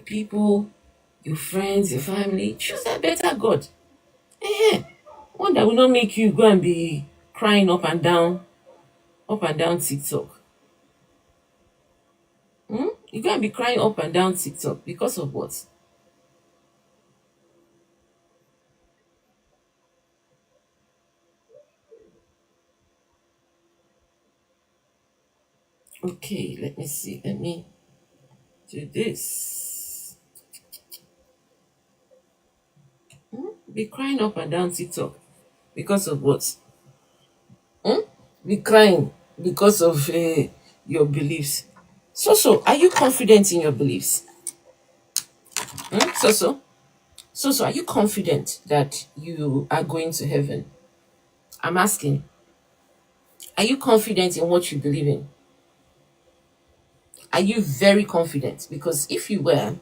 people, your friends, your family. Choose a better God. One that will not make you go and be crying up and down TikTok. You go and be crying up and down TikTok because of what? Okay, let me see. Let me do this. Be crying up and down TikTok because of what? Be crying because of your beliefs. So, are you confident in your beliefs? So, are you confident that you are going to heaven? I'm asking, are you confident in what you believe in? Are you very confident? Because if you were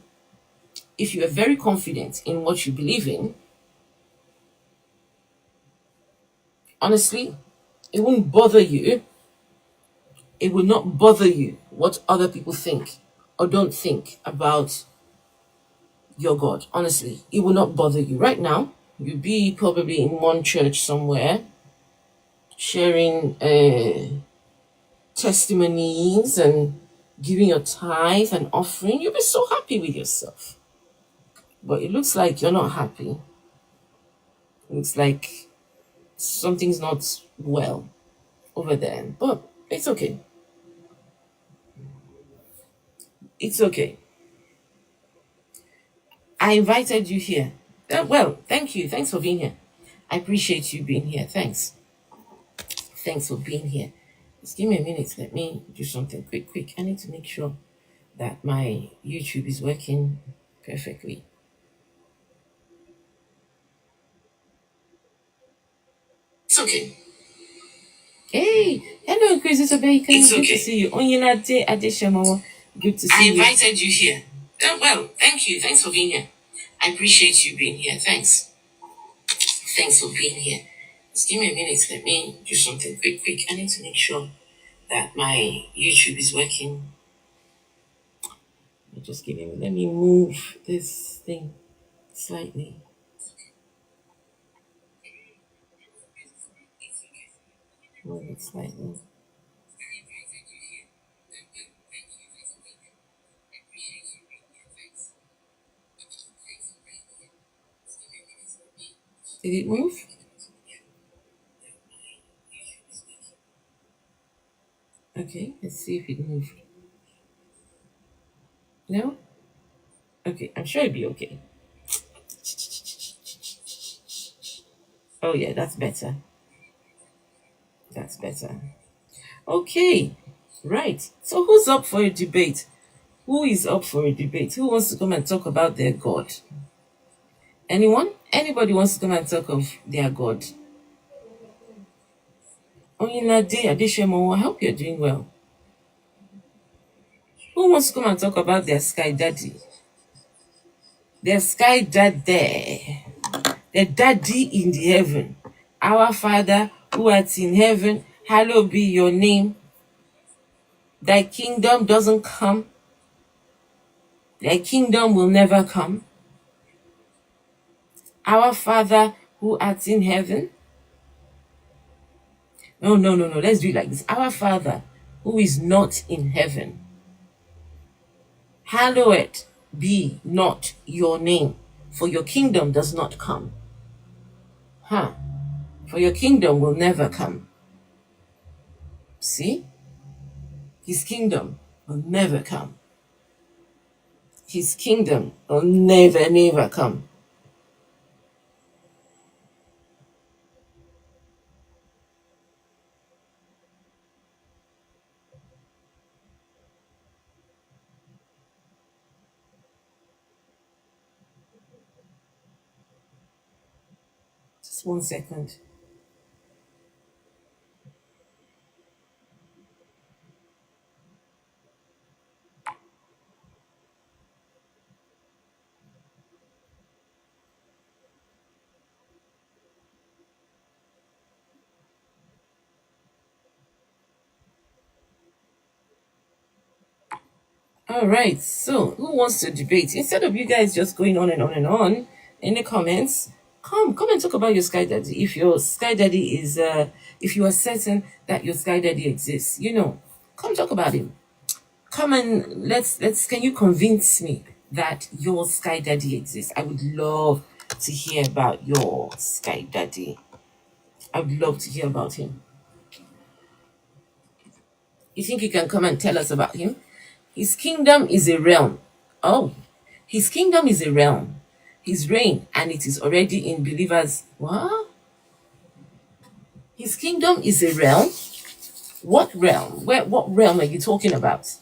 very confident in what you believe in, honestly, it wouldn't bother you. It would not bother you what other people think or don't think about your God. Honestly, it will not bother you. Right now, you'd be probably in one church somewhere sharing testimonies and giving your tithe and offering. You'll be so happy with yourself. But it looks like you're not happy. It looks like something's not well over there. But it's okay. It's okay. I invited you here. Well, thank you. Thanks for being here. I appreciate you being here. Thanks. Thanks for being here. Just give me a minute. Let me do something quick. I need to make sure that my YouTube is working perfectly. It's okay. Hey, hello, Chris Bacon. It's okay. Good to see you. Onyinade Adeshemowo. Good to see you. I invited you here. Well, thank you. Thanks for being here. I appreciate you being here. Thanks. Thanks for being here. Just give me a minute. Let me do something quick. I need to make sure that my YouTube is working. Just give me. Let me move this thing slightly. Move it slightly. Did it move? Okay, let's see if it moved. No? Okay, I'm sure it'll be okay. Oh, yeah, that's better. That's better. Okay, right. So, who's up for a debate? Who is up for a debate? Who wants to come and talk about their God? Anyone? Anybody wants to come and talk of their God? Oyinlade Adeshemowo, I hope you're doing well. Who wants to come and talk about their sky daddy? Their sky daddy. The daddy in the heaven. Our Father who art in heaven, hallowed be your name. Thy kingdom doesn't come. Thy kingdom will never come. Our Father who art in heaven. No. Let's do it like this. Our Father who is not in heaven, hallowed be not your name, for your kingdom does not come. For your kingdom will never come. See? His kingdom will never come. His kingdom will never come. Just 1 second. All right. So, who wants to debate? Instead of you guys just going on and on and on in the comments, come and talk about your sky daddy. If your sky daddy is, if you are certain that your sky daddy exists, come talk about him. Come and let's. Can you convince me that your sky daddy exists? I would love to hear about your sky daddy. I would love to hear about him. You think you can come and tell us about him? His kingdom is a realm. Oh, his kingdom is a realm. His reign, and it is already in believers. What? His kingdom is a realm? What realm? What realm are you talking about?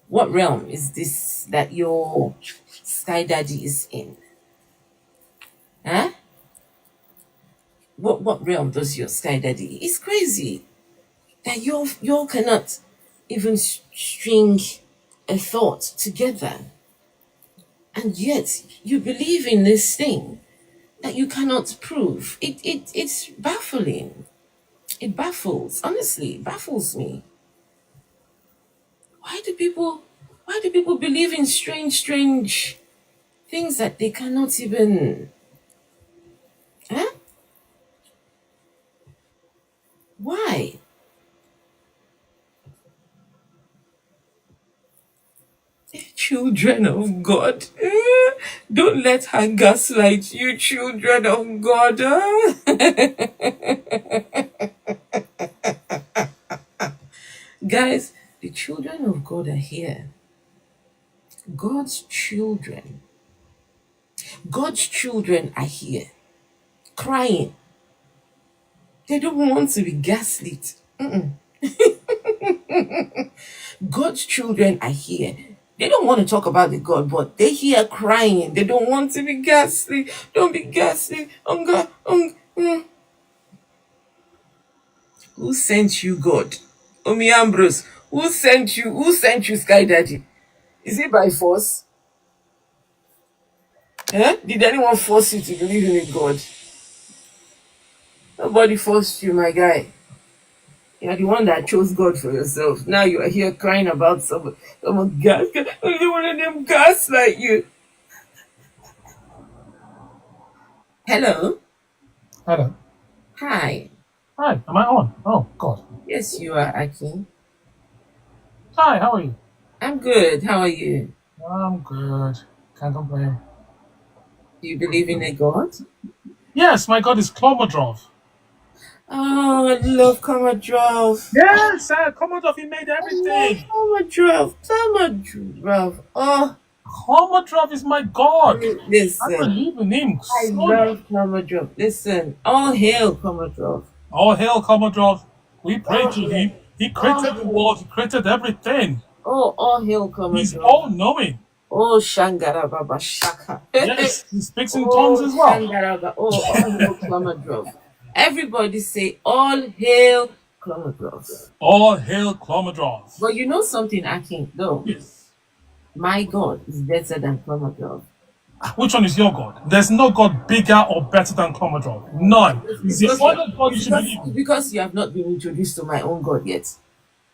What realm is this that your sky daddy is in? Huh? What realm does your sky daddy? It's crazy that you cannot even string a thought together, and yet you believe in this thing that you cannot prove. It's baffling. It baffles. Honestly, it baffles me. Why do people believe in strange things that they cannot even, huh? Why? Children of God. Don't let her gaslight you, children of God. Guys, the children of God are here. God's children. God's children are here. Crying. They don't want to be gaslit. God's children are here. They don't want to talk about the God, but they hear crying. They don't want to be ghastly. Don't be ghastly. God. Who sent you, God? Omi Ambrose, who sent you? Who sent you, Sky Daddy? Is it by force? Did anyone force you to believe in a God? Nobody forced you, my guy. You're the one that chose God for yourself. Now you are here crying about someone gas. Only one of them gas like you. Hello. Hello. Hi. Hi, am I on? Oh, God. Yes, you are, Akin. Hi, how are you? I'm good. How are you? I'm good. Can't complain. Do you believe in a God? Yes, my God is Klomodrov. Oh, I love Komadrov. Yes, Klomodrov, he made I love everything. Komadrov. Komadrov. Oh, Klomodrov is my God. I listen. believe in him. I love Komadrov. Listen. All hail Komadrov. All hail Klomodrov. We pray All to hail. him. He created the world. He created everything. Oh, all hail He's Komadrov. all-knowing. Oh, Shangara Baba Shaka. Yes, he speaks in tongues Oh, as well. Shangara. Oh, all hail Komadrov. Everybody say, all hail Komadrov. All hail Klomodrov. But you know something, Akin? No. Yes. My God is better than Komadrov. Which one is your God? There's no God bigger or better than Klomodrov. None. He's the only God you should believe in. Because you have not been introduced to my own God yet.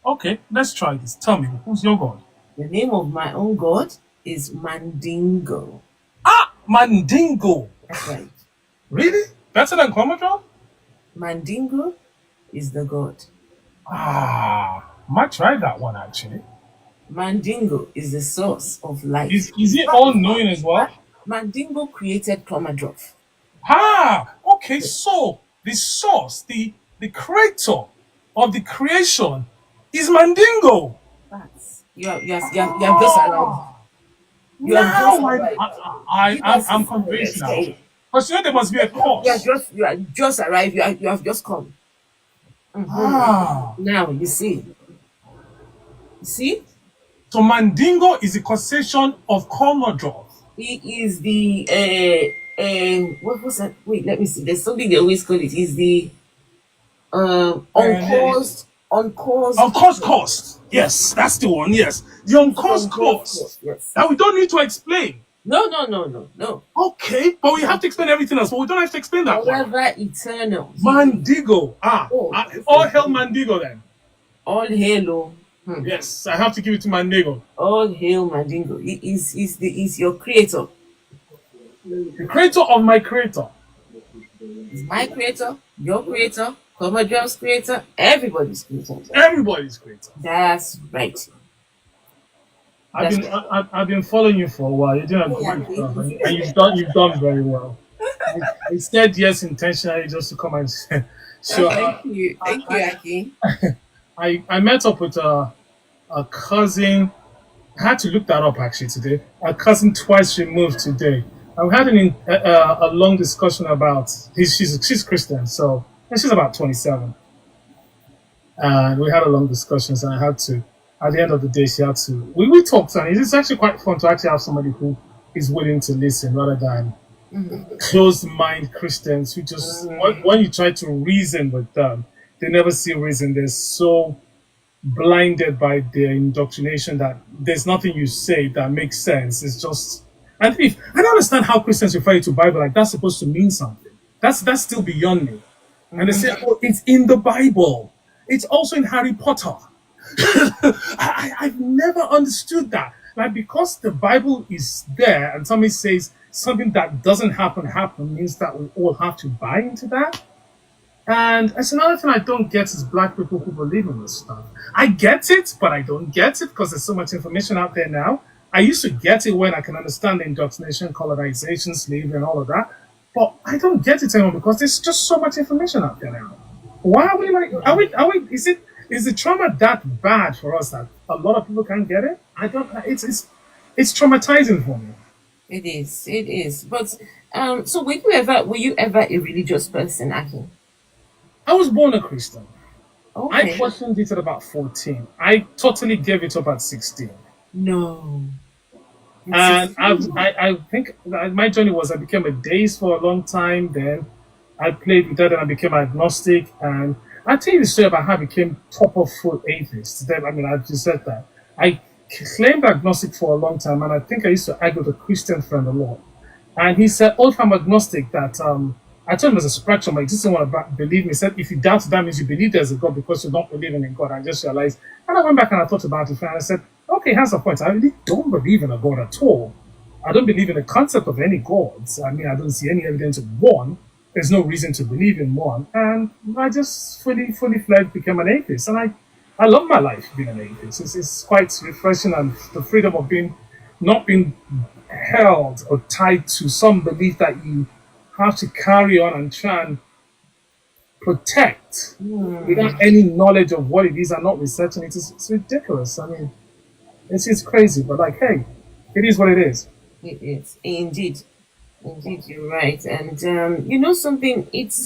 Okay, let's try this. Tell me, who's your God? The name of my own God is Mandingo. Ah, Mandingo. That's right. Really? Better than Klomodrov? Mandingo is the God. Might try that one actually. Mandingo is the source of life. Is he all-knowing as well? Mandingo created Komadrov. Okay, so the source, the creator of the creation is Mandingo. Facts. You have just arrived. You have just arrived. I'm convinced now. Because you know there must be a cause. You are just arrived. You have just come. Now you see. You see? So Mandingo is the causation of Klomodrov. He is the what was that? Wait, let me see. There's something they always call it. He's the uncaused cost. Yes, that's the one. Yes, the uncaused cost. Yes. That we don't need to explain. No. Okay, but we have to explain everything else. But we don't have to explain that. However, eternal. Mandingo. All hail Mandingo then. All hail. Yes, I have to give it to Mandingo. All hail Mandingo. He's your creator. The creator of my creator. He's my creator, your creator, Commodre's creator, everybody's creator. Everybody's creator. That's right. I've been following you for a while. You're doing a great job, and you've done very well. I said yes intentionally just to come and say. So thank you, Aki. I met up with a cousin. I had to look that up actually today. A cousin twice removed today. And we had a long discussion about she's Christian, so and she's about 27. And we had a long discussion, and I had to at the end of the day she had to we talked, and it's actually quite fun to actually have somebody who is willing to listen rather than closed mind Christians who just when you try to reason with them, they never see reason. They're so blinded by their indoctrination that there's nothing you say that makes sense. It's just and if I don't understand how Christians refer to Bible like that's supposed to mean something. That's still beyond me. And they say, oh, it's in the Bible. It's also in Harry Potter. I've never understood that. Like because the Bible is there and somebody says something that doesn't happen means that we all have to buy into that. And it's another thing I don't get is black people who believe in this stuff. I get it, but I don't get it because there's so much information out there now. I used to get it when I can understand the indoctrination, colonization, slavery, and all of that. But I don't get it anymore because there's just so much information out there now. Why are we like? Is the trauma that bad for us that a lot of people can't get it? I don't. It's traumatizing for me. It is. But so were you ever a religious person, Aki? I was born a Christian. Okay. I questioned it at about 14. I totally gave it up at 16. No. And I think my journey was I became a deist for a long time. Then I played with that and I became agnostic. And I'll tell you the story about how I became proper full atheist. Then, I mean, I just said that. I claimed agnostic for a long time. And I think I used to argue with a Christian friend a lot. And he said, oh, if I'm agnostic, that I told him as a spectrum, I just didn't want to believe me. He said, if you doubt, that means you believe there's a God because you're not believing in God. I just realized. And I went back and I thought about it and I said, okay, here's the point. I really don't believe in a God at all. I don't believe in the concept of any gods. I mean, I don't see any evidence of one. There's no reason to believe in one. And I just fully fledged became an atheist. And I love my life being an atheist. It's quite refreshing and the freedom of not being held or tied to some belief that you have to carry on and try and protect without any knowledge of what it is and not researching it. It's ridiculous. I mean, it's crazy, but like, hey, it is what it is. It is indeed, you're right. And you know something? It's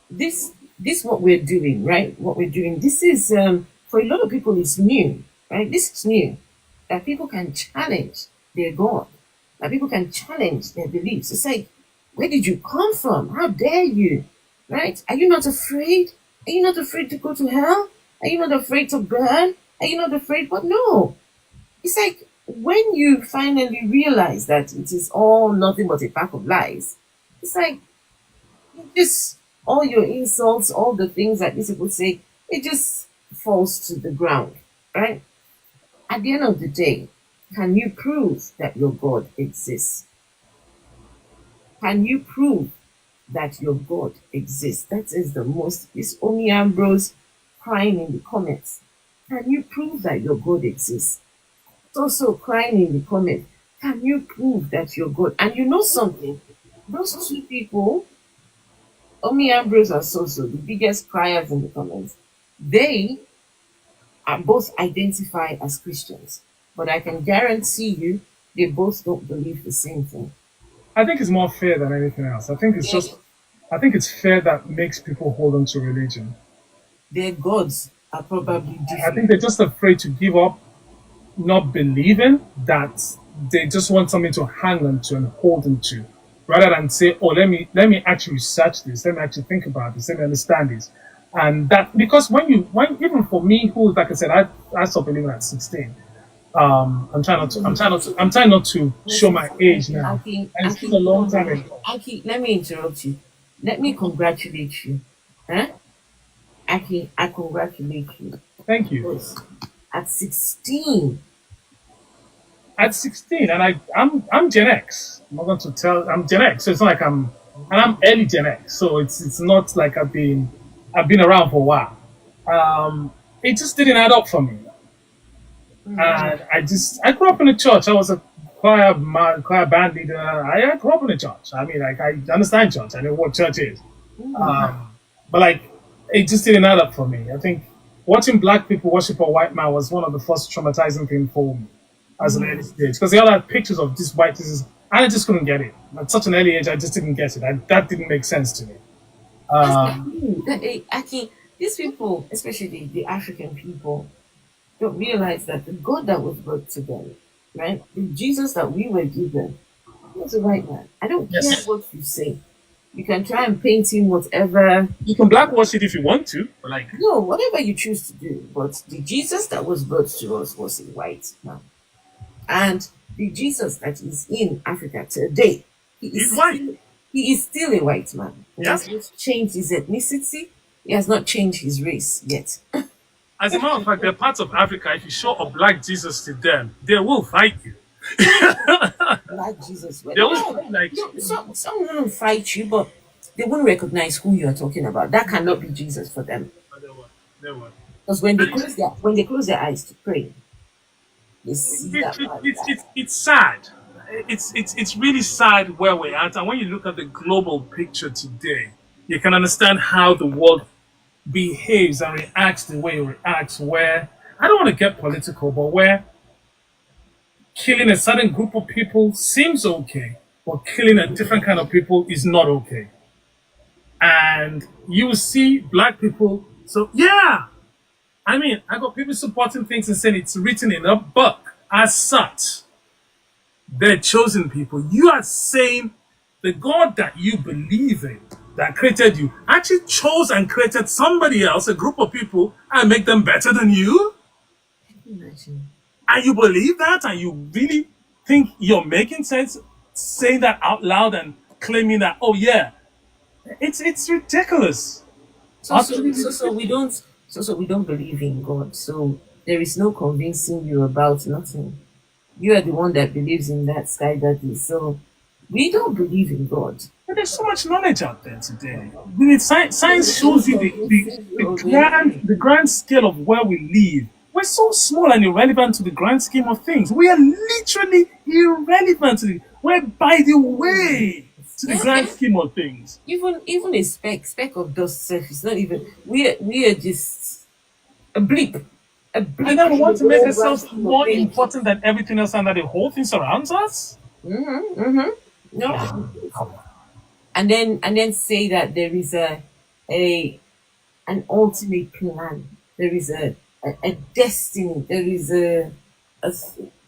this what we're doing, right? What we're doing. This is for a lot of people, it's new, right? This is new that people can challenge their God, that people can challenge their beliefs. It's like, where did you come from? How dare you? Right? Are you not afraid? Are you not afraid to go to hell? Are you not afraid to burn? Are you not afraid? But no. It's like when you finally realize that it is all nothing but a pack of lies, it's like just all your insults, all the things that these people say, it just falls to the ground, right? At the end of the day, can you prove that your God exists? Can you prove that your God exists? That is the most. It's only Ambrose crying in the comments. Can you prove that your God exists? It's also crying in the comments. Can you prove that your God? And you know something? Those two people, Omi Ambrose and Soso, the biggest criers in the comments, they are both identify as Christians. But I can guarantee you, they both don't believe the same thing. I think it's more fair than anything else. I think it's fair that makes people hold on to religion. Their gods are probably different. I think they're just afraid to give up, not believing that they just want something to hang on to and hold on to, rather than say, oh, let me actually research this, let me actually think about this, let me understand this. And that because when even for me, who like I said, I stopped believing at 16. I'm trying not to show my age now. It's been a long time ago. Aki, let me interrupt you. Let me congratulate you. Huh? Aki, I congratulate you. Thank you. Because at 16. At 16, and I'm Gen X. I'm not going to tell. I'm Gen X, so it's not like I'm early Gen X. So it's not like I've been around for a while. It just didn't add up for me. And I grew up in a church. I was a choir band leader. I grew up in a church. I mean, like, I understand church. I know what church is. But like, it just didn't add up for me. I think watching black people worship a white man was one of the first traumatizing things for me as an early stage, because they all had pictures of this white Jesus, and I just couldn't get it. At such an early age, I just didn't get it. That didn't make sense to me. Aki, these people, especially the African people, don't realize that the God that was brought to them, right? The Jesus that we were given, he was a white man. I don't care what you say. You can try and paint him whatever. You can blackwash it if you want to, but like, no, whatever you choose to do. But the Jesus that was brought to us was a white man. And the Jesus that is in Africa today, he's white. He is still a white man. He Yeah. has not changed his ethnicity. He has not changed his race yet. As a matter of fact, there are parts of Africa, if you show a black Jesus to them, they will fight you. Black Jesus. They will, like, some will fight you, but they won't recognize who you are talking about. That cannot be Jesus for them. They will. Because when they close their eyes to pray, they see It's sad. It's really sad where we're at. And when you look at the global picture today, you can understand how the world behaves and reacts the way it reacts, where, I don't want to get political, but where killing a certain group of people seems okay, but killing a different kind of people is not okay. And you will see black people, so yeah, I mean, I got people supporting things and saying it's written in a book. As such, they're chosen people. You are saying the God that you believe in, that created you, actually chose and created somebody else, a group of people, and make them better than you? Imagine. And you believe that? And you really think you're making sense saying that out loud and claiming that, oh yeah, it's ridiculous. So we don't believe in God. So there is no convincing you about nothing. You are the one that believes in that sky daddy. So we don't believe in God. But there's so much knowledge out there today. I mean, science shows you the grand scale of where we live. We're so small and irrelevant to the grand scheme of things. We are literally irrelevant to we're by the way to the grand scheme of things. Even a speck of dust surface. Not even we are just a blip. And then we want to make ourselves more important than everything else, and that the whole thing surrounds us. No. And then say that there is an ultimate plan. There is a destiny. There is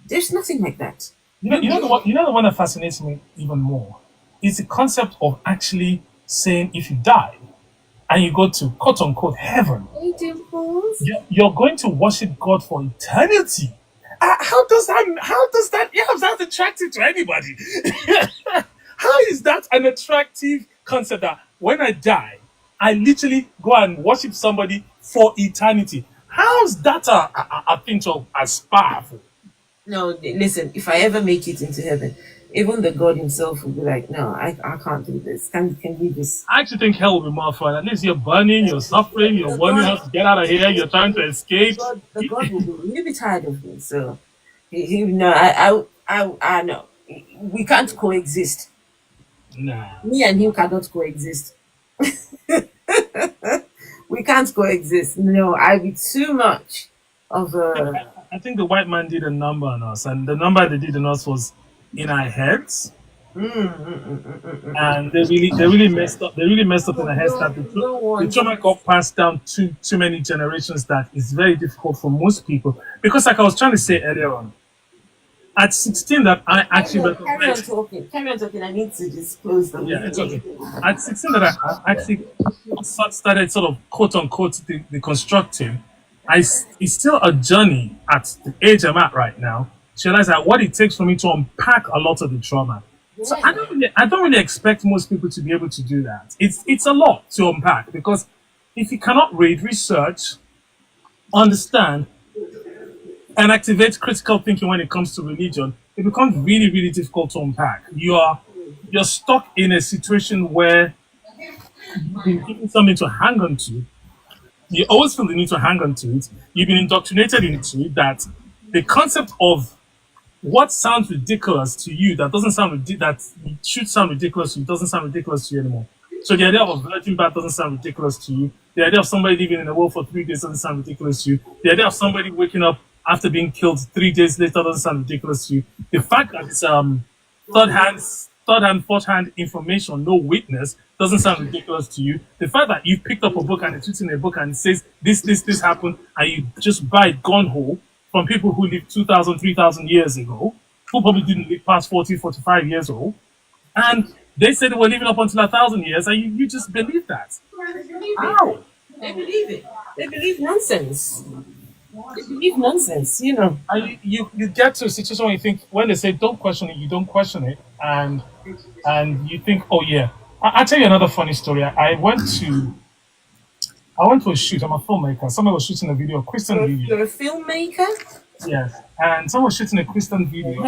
there's nothing like that. You know the one that fascinates me even more is the concept of actually saying if you die and you go to quote unquote heaven, you're going to worship God for eternity. How does that attractive to anybody? How is that an attractive concept that when I die, I literally go and worship somebody for eternity? How's that a thing to aspire for? No, listen, if I ever make it into heaven, even the God himself will be like, no, I can't do this. Can we this? I actually think hell will be more fun. At least you're burning, you're suffering, you're wondering how to get out of here, you're trying to escape. The God will be tired of me. So, I know. We can't coexist. Nah. Me and him cannot coexist. We can't coexist. No, I'd be too much of a... I think the white man did a number on us, and the number they did on us was in our heads. And they really messed up. They really messed up in our heads that the trauma got passed down too many generations that it's very difficult for most people. Because like I was trying to say earlier on, at 16 that I actually carry on talking. I need to just close the yeah, it's okay. At 16 that I actually started sort of quote unquote the constructing. It's still a journey at the age I'm at right now to realize that what it takes for me to unpack a lot of the trauma. So I don't really expect most people to be able to do that. It's a lot to unpack because if you cannot read, research, understand and activate critical thinking when it comes to religion, it becomes really, really difficult to unpack. You're stuck in a situation where you've been given something to hang on to. You always feel the need to hang on to it. You've been indoctrinated into it that the concept of what sounds ridiculous to you that doesn't sound that should sound ridiculous to you doesn't sound ridiculous to you anymore. So the idea of a virgin birth doesn't sound ridiculous to you. The idea of somebody living in the world for 3 days doesn't sound ridiculous to you. The idea of somebody waking up after being killed 3 days later doesn't sound ridiculous to you. The fact that it's fourth hand information, no witness, doesn't sound ridiculous to you. The fact that you picked up a book and it's written in a book and it says this happened, and you just buy it gun hole from people who lived 2,000, 3,000 years ago, who probably didn't live past 40, 45 years old, and they said they were living up until 1,000 years, and you just believe that. How? They believe it. They believe nonsense. They believe nonsense, you know. And you get to a situation where you think, when they say don't question it, you don't question it, and you think, oh yeah. I'll tell you another funny story. I went to a shoot. I'm a filmmaker. Someone was shooting a video, a Christian video. You're a filmmaker? Yes, and someone was shooting a Christian video.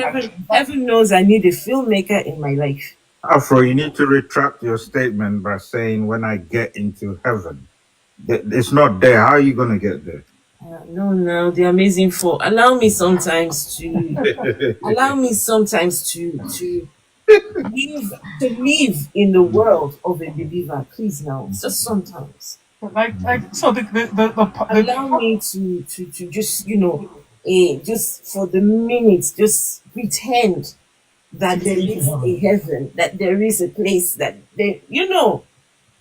Heaven knows I need a filmmaker in my life. Afro, you need to retract your statement by saying, when I get into heaven. It's not there. How are you going to get there? No, the amazing four. Allow me sometimes to live in the world of a believer. Please now. Just sometimes. Allow me to just, just for the minute, just pretend that there is a heaven, that there is a place that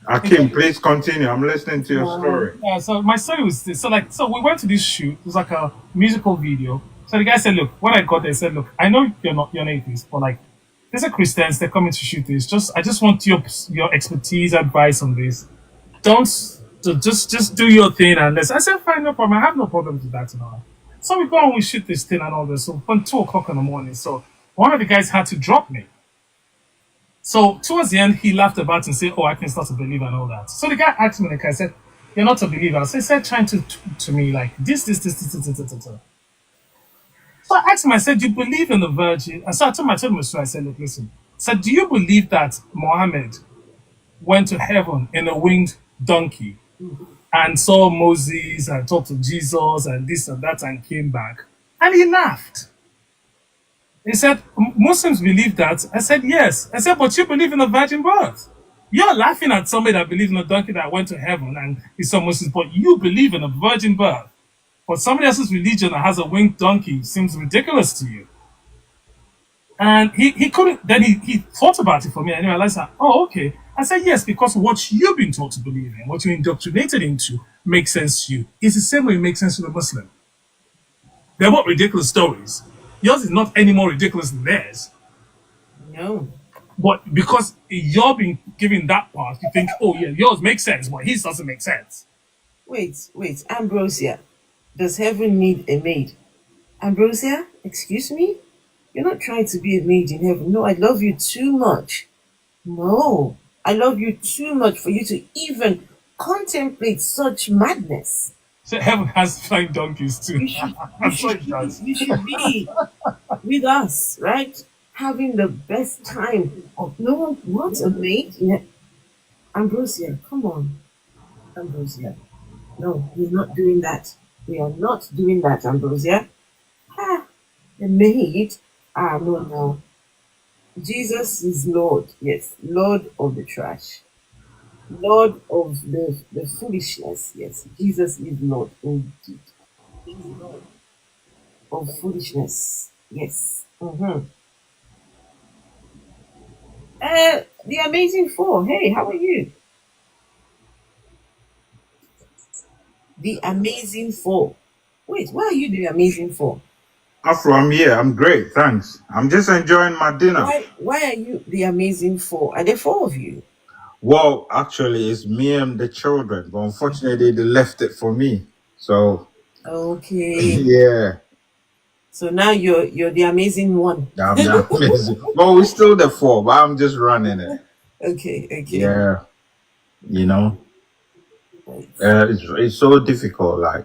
Akim, please continue. I'm listening to your story. Yeah, so my story was this. So we went to this shoot. It was like a musical video. So the guy said, look, when I got there, he said, look, I know you're an atheist, but like, these are Christians, they're coming to shoot this. I just want your expertise, advice on this. Just do your thing, and I said, fine, no problem. I have no problem with that and all. So we go and we shoot this thing and all this. So when 2:00 in the morning, so one of the guys had to drop me. So towards the end, he laughed about it and said, oh, I can start to believe and all that. So the guy asked me, I said, you're not a believer. So he said, trying to me like this. So I asked him, I said, you believe in the Virgin? And so I told him a story. I said, look, listen. I said, do you believe that Mohammed went to heaven in a winged donkey and saw Moses and talked to Jesus and this and that and came back? And he laughed. He said, Muslims believe that. I said, yes. I said, but you believe in the virgin birth. You're laughing at somebody that believes in a donkey that went to heaven and he saw Moses, but you believe in a virgin birth. But somebody else's religion that has a winged donkey seems ridiculous to you. And he couldn't, then he thought about it for me and he realized that, oh, okay. I said, yes, because what you've been taught to believe in, what you're indoctrinated into, makes sense to you. It's the same way it makes sense to the Muslim. They're both ridiculous stories. Yours is not any more ridiculous than theirs. No. But because you're being given that part, you think, oh yeah, yours makes sense, but his doesn't make sense. Wait, Ambrosia. Does heaven need a maid? Ambrosia, excuse me? You're not trying to be a maid in heaven. No, I love you too much. No, I love you too much for you to even contemplate such madness. So heaven has flying donkeys too. You should be with us, right? Having the best time. No one wants a maid. Yeah. Ambrosia, come on. Ambrosia. No, we're not doing that. We are not doing that, Ambrosia. The maid? No. Jesus is Lord. Yes, Lord of the trash. Lord of the foolishness. Yes, Jesus is Lord indeed. He's Lord of foolishness. Yes. The Amazing Four. Hey, how are you? The Amazing Four. Wait, why are you the Amazing Four? Afro, I'm here. I'm great. Thanks. I'm just enjoying my dinner. Why are you the Amazing Four? Are there four of you? Well, actually, it's me and the children, but unfortunately, they left it for me. So. Okay. Yeah. So now you're the amazing one. I'm the amazing. Well, we're still the four, but I'm just running it. Okay. Yeah. It's so difficult. Like,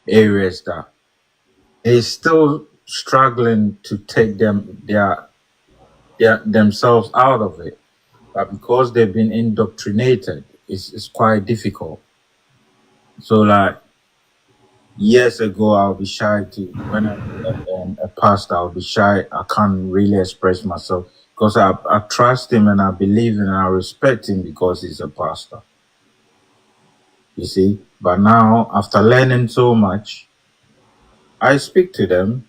areas that they're still struggling to take themselves out of it. But because they've been indoctrinated, it's quite difficult. So like years ago, I'll be shy to when I meet a pastor, I'll be shy. I can't really express myself because I trust him and I believe in and I respect him because he's a pastor. You see, but now after learning so much, I speak to them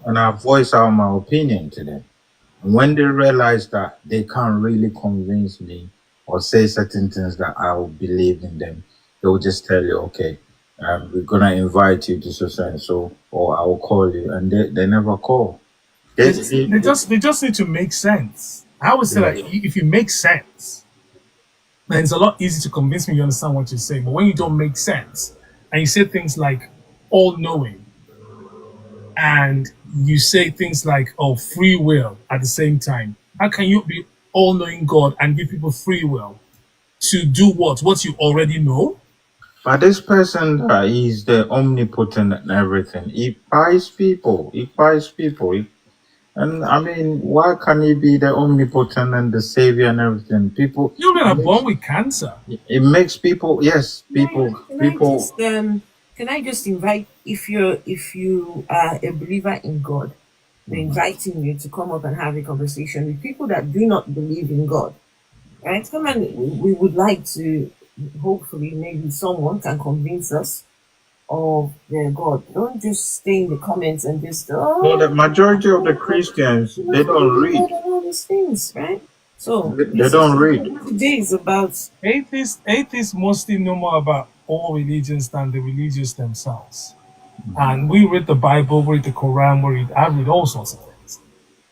and I voice out my opinion to them. And when they realize that they can't really convince me or say certain things that I will believe in them, they will just tell you, okay, we're gonna invite you to so and so, or I will call you, and they never call. They just need to make sense. I would say that if you make sense, then it's a lot easier to convince me you understand what you're saying. But when you don't make sense and you say things like all knowing and you say things like free will at the same time, how can you be all knowing God and give people free will to do what you already know? But this person, he's the omnipotent and everything. He buys people. And I mean, why can he be the omnipotent and the savior and everything? People, children are born with cancer. It makes people, yes, people. Can I just invite, if you are a believer in God, we're inviting you to come up and have a conversation with people that do not believe in God. Right? Come on, we would like to, hopefully, maybe someone can convince us of their God. Don't just stay in the comments and just No, the majority of the Christians, they don't read. All these things, right? So they don't read. Today is about atheists mostly know more about all religions than the religious themselves. And we read the Bible, we read the Quran, I read all sorts of things,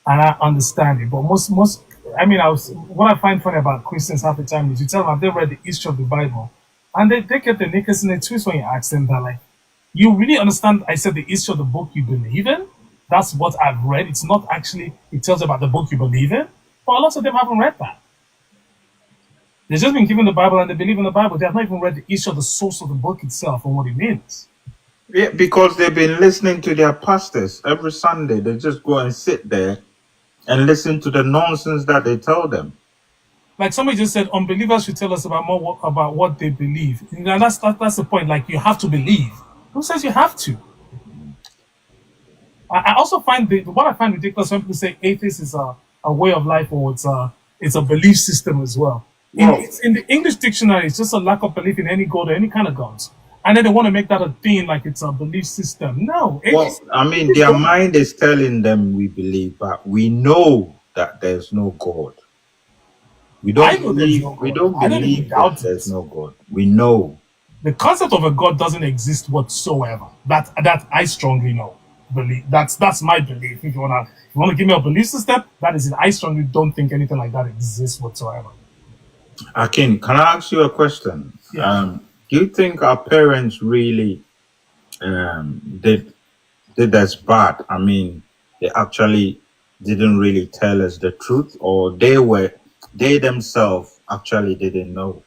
and I understand it. But most, I mean, what I find funny about Christians half the time is you tell them have they read the history of the Bible, and they get the knickers in the twist when you ask them that, like, you really understand? I said the history of the book you believe in. That's what I've read. It's not actually it tells about the book you believe in. But a lot of them haven't read that. They've just been given the Bible and they believe in the Bible. They have not even read the issue of the source of the book itself and what it means. Yeah, because they've been listening to their pastors every Sunday. They just go and sit there and listen to the nonsense that they tell them. Like somebody just said, unbelievers should tell us about what they believe. And that's the point. Like, you have to believe. Who says you have to? I also find what I find ridiculous when people say atheist is a way of life, or it's a belief system as well. In the English dictionary, it's just a lack of belief in any god or any kind of gods. And then they want to make that a thing, like it's a belief system. No. Well, I mean, their mind is telling them we believe, but we know that there's no God. We don't believe that there's no God. We know. The concept of a God doesn't exist whatsoever. That I strongly know. Believe. That's my belief. If you wanna give me a belief system, that is it. I strongly don't think anything like that exists whatsoever. Akin, can I ask you a question? Yeah. Do you think our parents really did as bad? I mean, they actually didn't really tell us the truth, or they themselves actually didn't know?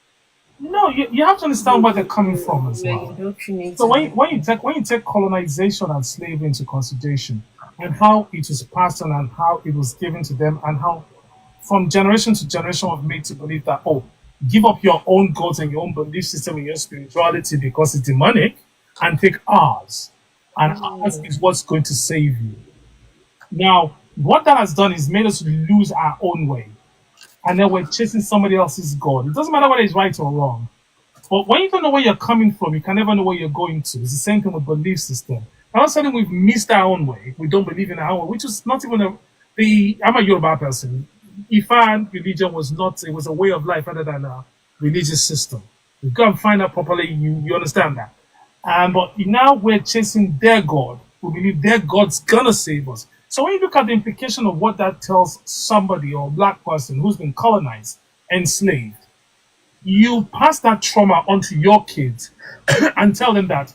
No, you have to understand where they're coming from as well. So when you take colonization and slavery into consideration, and how it was passed on and how it was given to them, and how from generation to generation was made to believe that, give up your own gods and your own belief system and your spirituality because it's demonic, and take ours. And ours is what's going to save you. Now, what that has done is made us lose our own way. And then we're chasing somebody else's God. It doesn't matter whether it's right or wrong. But when you don't know where you're coming from, you can never know where you're going to. It's the same thing with belief system. All of a sudden, we've missed our own way. We don't believe in our own way, which is not even I'm a Yoruba person. Ifa religion was a way of life rather than a religious system. You go and find out properly, you understand that. But now we're chasing their God. We believe their God's gonna save us. So when you look at the implication of what that tells somebody or a black person who's been colonized, enslaved, you pass that trauma onto your kids and tell them that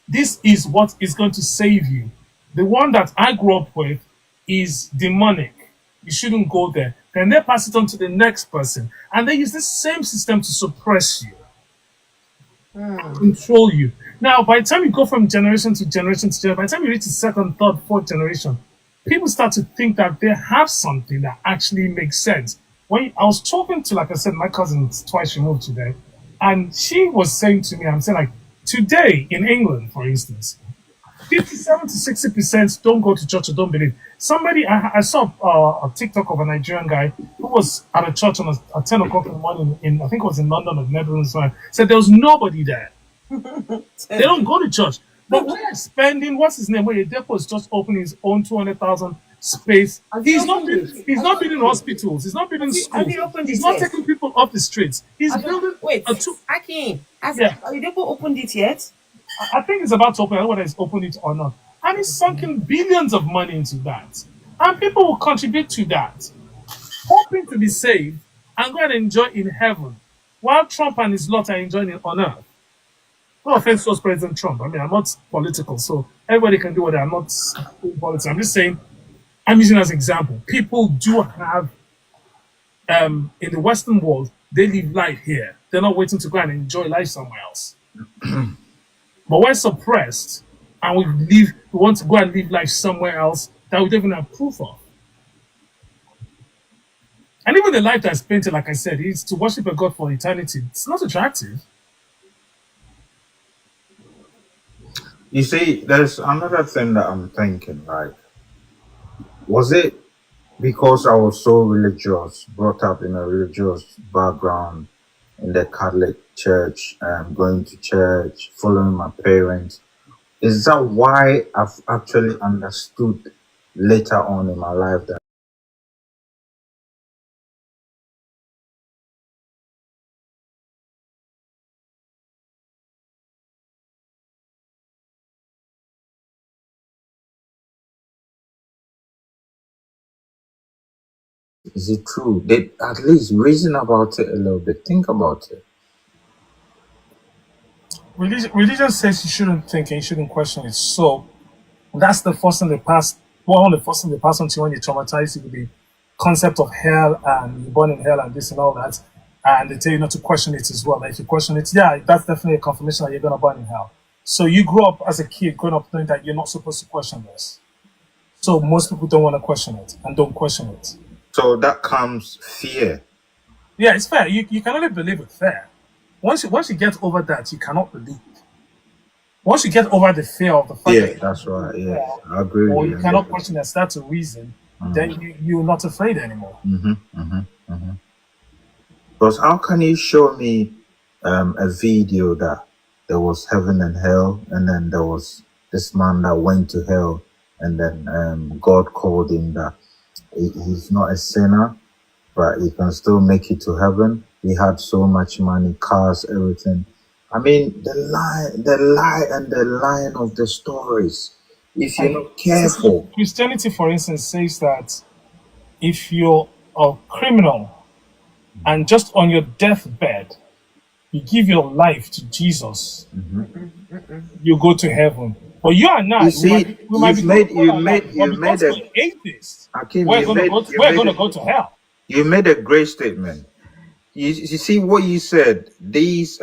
this is what is going to save you. The one that I grew up with is demonic. You shouldn't go there. Then they pass it on to the next person. And they use this same system to suppress you, control you. Now, by the time you go from generation to generation to generation, by the time you reach the second, third, fourth generation, people start to think that they have something that actually makes sense. When I was talking to, like I said, my cousin twice removed today, and she was saying to me, I'm saying like, today in England, for instance, 57 to 60% don't go to church or don't believe. Somebody, I saw a TikTok of a Nigerian guy who was at a church on at 10 o'clock in the morning in, I think it was in London or the Netherlands, said there was nobody there. They don't go to church. But we're spending, what's his name? Where Depo is just opening his own 200,000 space. He's not building hospitals. He's not building schools. He's not taking people off the streets. He's building Akin, has Depo opened it yet? I think it's about to open. I don't know whether it's opened it or not. And he's sunken billions of money into that. And people will contribute to that, hoping to be saved and go and enjoy in heaven, while Trump and his lot are enjoying it on earth. No offense towards President Trump. I mean, I'm not political, so everybody can do what I'm not in politics. I'm just saying, I'm using as an example. People do have, in the Western world, they live life here. They're not waiting to go and enjoy life somewhere else. But we're suppressed, and we want to go and live life somewhere else that we don't even have proof of. And even the life that's painted, like I said, is to worship a God for eternity. It's not attractive. You see, there's another thing that I'm thinking, like, was it because I was so religious, brought up in a religious background in the Catholic Church, going to church, following my parents? Is that why I've actually understood later on in my life that is it true? They at least reason about it a little bit. Think about it. Religion says you shouldn't think and you shouldn't question it. So that's the first thing they pass. One of the first things they pass on to you when they traumatize you with the concept of hell and you're born in hell and this and all that. And they tell you not to question it as well. Like if you question it, yeah, that's definitely a confirmation that you're gonna burn in hell. So you grew up as a kid growing up knowing that you're not supposed to question this. So most people don't want to question it and don't question it. So that comes fear. Yeah, it's fair. You can only believe with fear. Once you get over that, you cannot believe. Once you get over the fear of the fact Yeah, that's right. Yeah, I agree or with you you. cannot question and start to reason, then you're not afraid anymore. Because how can you show me a video that there was heaven and hell, and then there was this man that went to hell, and then God called him that he's not a sinner, but he can still make it to heaven. He had so much money, cars, everything. I mean, the lie and the line of the stories. If you're not careful. Christianity, for instance, says that if you're a criminal and just on your deathbed, you give your life to Jesus, you go to heaven. But you are not. You see, you made a atheist. Akim, We're going to go to hell. You made a great statement. You see what you said. These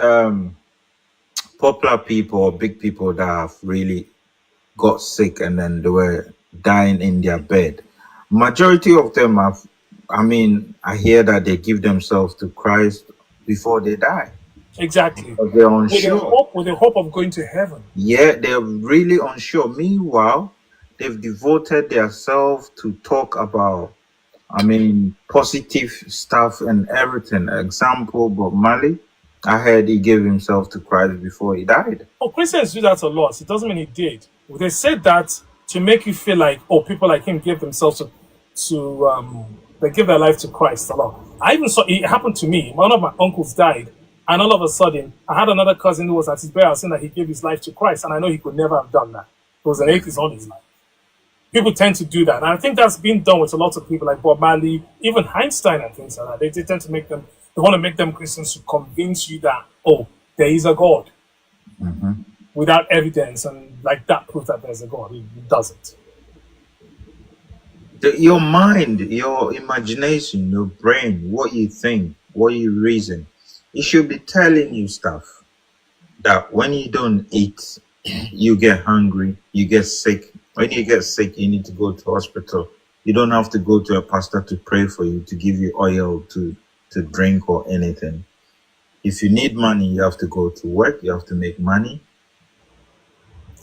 popular people or big people that have really got sick and then they were dying in their bed. Majority of them have. I mean, I hear that they give themselves to Christ before they die. Exactly. Because they're unsure. With the hope of going to heaven. Yeah, they're really unsure. Meanwhile, they've devoted themselves to talk about, I mean, positive stuff and everything. Example, Bob Marley. I heard he gave himself to Christ before he died. Oh, Christians do that a lot. It doesn't mean he did. They said that to make you feel like, oh, people like him give themselves they give their life to Christ a lot. I even saw it happened to me. One of my uncles died, and all of a sudden, I had another cousin who was at his burial saying that he gave his life to Christ, and I know he could never have done that. He was an atheist all his life. People tend to do that, and I think that's been done with a lot of people like Bob Marley, even Einstein and things like that. They tend to they want to make them Christians to convince you that, oh, there is a God, without evidence, and like that proves that there's a God. It doesn't. Your mind, your imagination, your brain, what you think, what you reason, it should be telling you stuff. that when you don't eat, you get hungry, you get sick. When you get sick, you need to go to hospital. You don't have to go to a pastor to pray for you, to give you oil to drink or anything. If you need money, you have to go to work, you have to make money.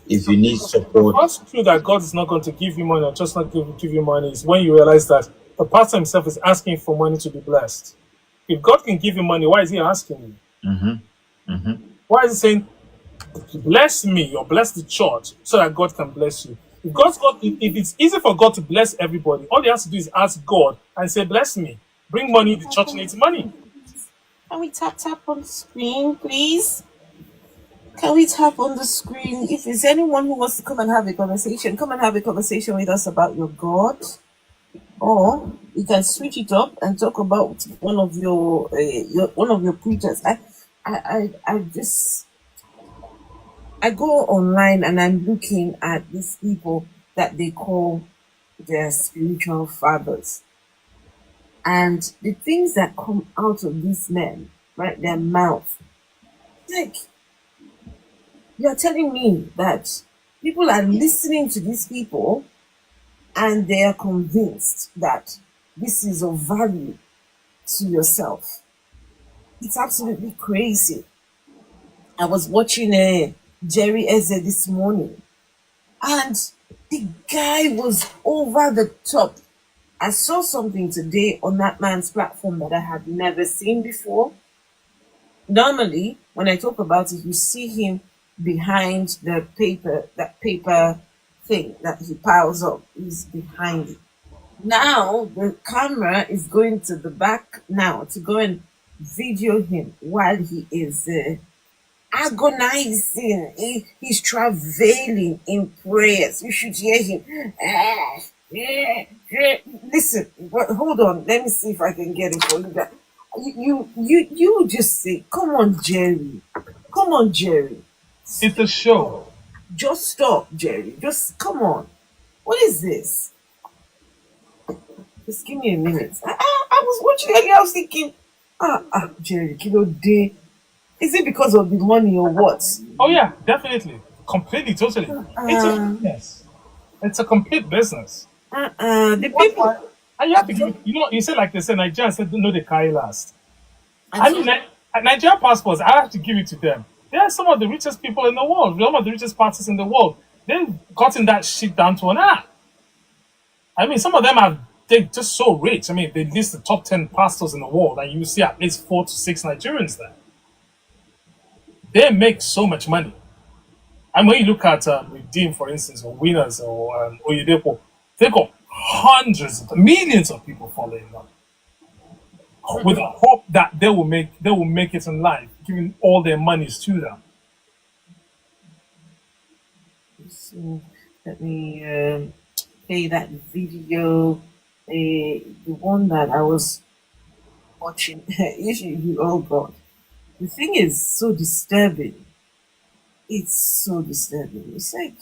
If you need The support, first clue that God is not going to give you money or just not give you money is when you realize that the pastor himself is asking for money to be blessed. If God can give you money, why is he asking you? Why is he saying, bless me or bless the church so that God can bless you? If it's easy for God to bless everybody, all he has to do is ask God and say, bless me. Bring money, the church needs money. Can we tap on the screen, please? Can we tap on the screen? If there's anyone who wants to come and have a conversation, come and have a conversation with us about your God. Or you can switch it up and talk about one of your preachers. I go online and I'm looking at these people that they call their spiritual fathers. And the things that come out of these men, right, their mouth, like, you're telling me that people are listening to these people and they are convinced that this is of value to yourself. It's absolutely crazy. I was watching Jerry Eze this morning, and the guy was over the top. I saw something today on that man's platform that I had never seen before. Normally, when I talk about it, you see him behind that paper thing that he piles up. He's behind it. Now the camera is going to the back now to go and video him while he is agonizing. He's travailing in prayers. You should hear him. Listen, hold on. Let me see if I can get it for you. You just say, come on, Jerry. Come on, Jerry. It's a show. Just stop, Jerry. Just come on. What is this? Just give me a minute. I was watching and I was thinking, Jerry, kilo day. Is it because of the money or what? Oh yeah, definitely. Completely, totally. It's a business. It's a complete business. The people. And you have to give, you said like they said, Nigerians said, no, they carry last. I mean, Nigerian passports, I have to give it to them. They are some of the richest people in the world, some of the richest parties in the world. They've gotten that shit down to an art. I mean, some of them they're just so rich. I mean, they list the top 10 pastors in the world, and you see at least 4 to 6 Nigerians there. They make so much money. And when you look at Redeem, for instance, or Winners, or Oyedepo, they've got hundreds of millions of people following them, with the hope that they will make it in life, giving all their monies to them. So let me play that video. The one that I was watching. Usually, oh God, the thing is so disturbing. It's so disturbing. It's like,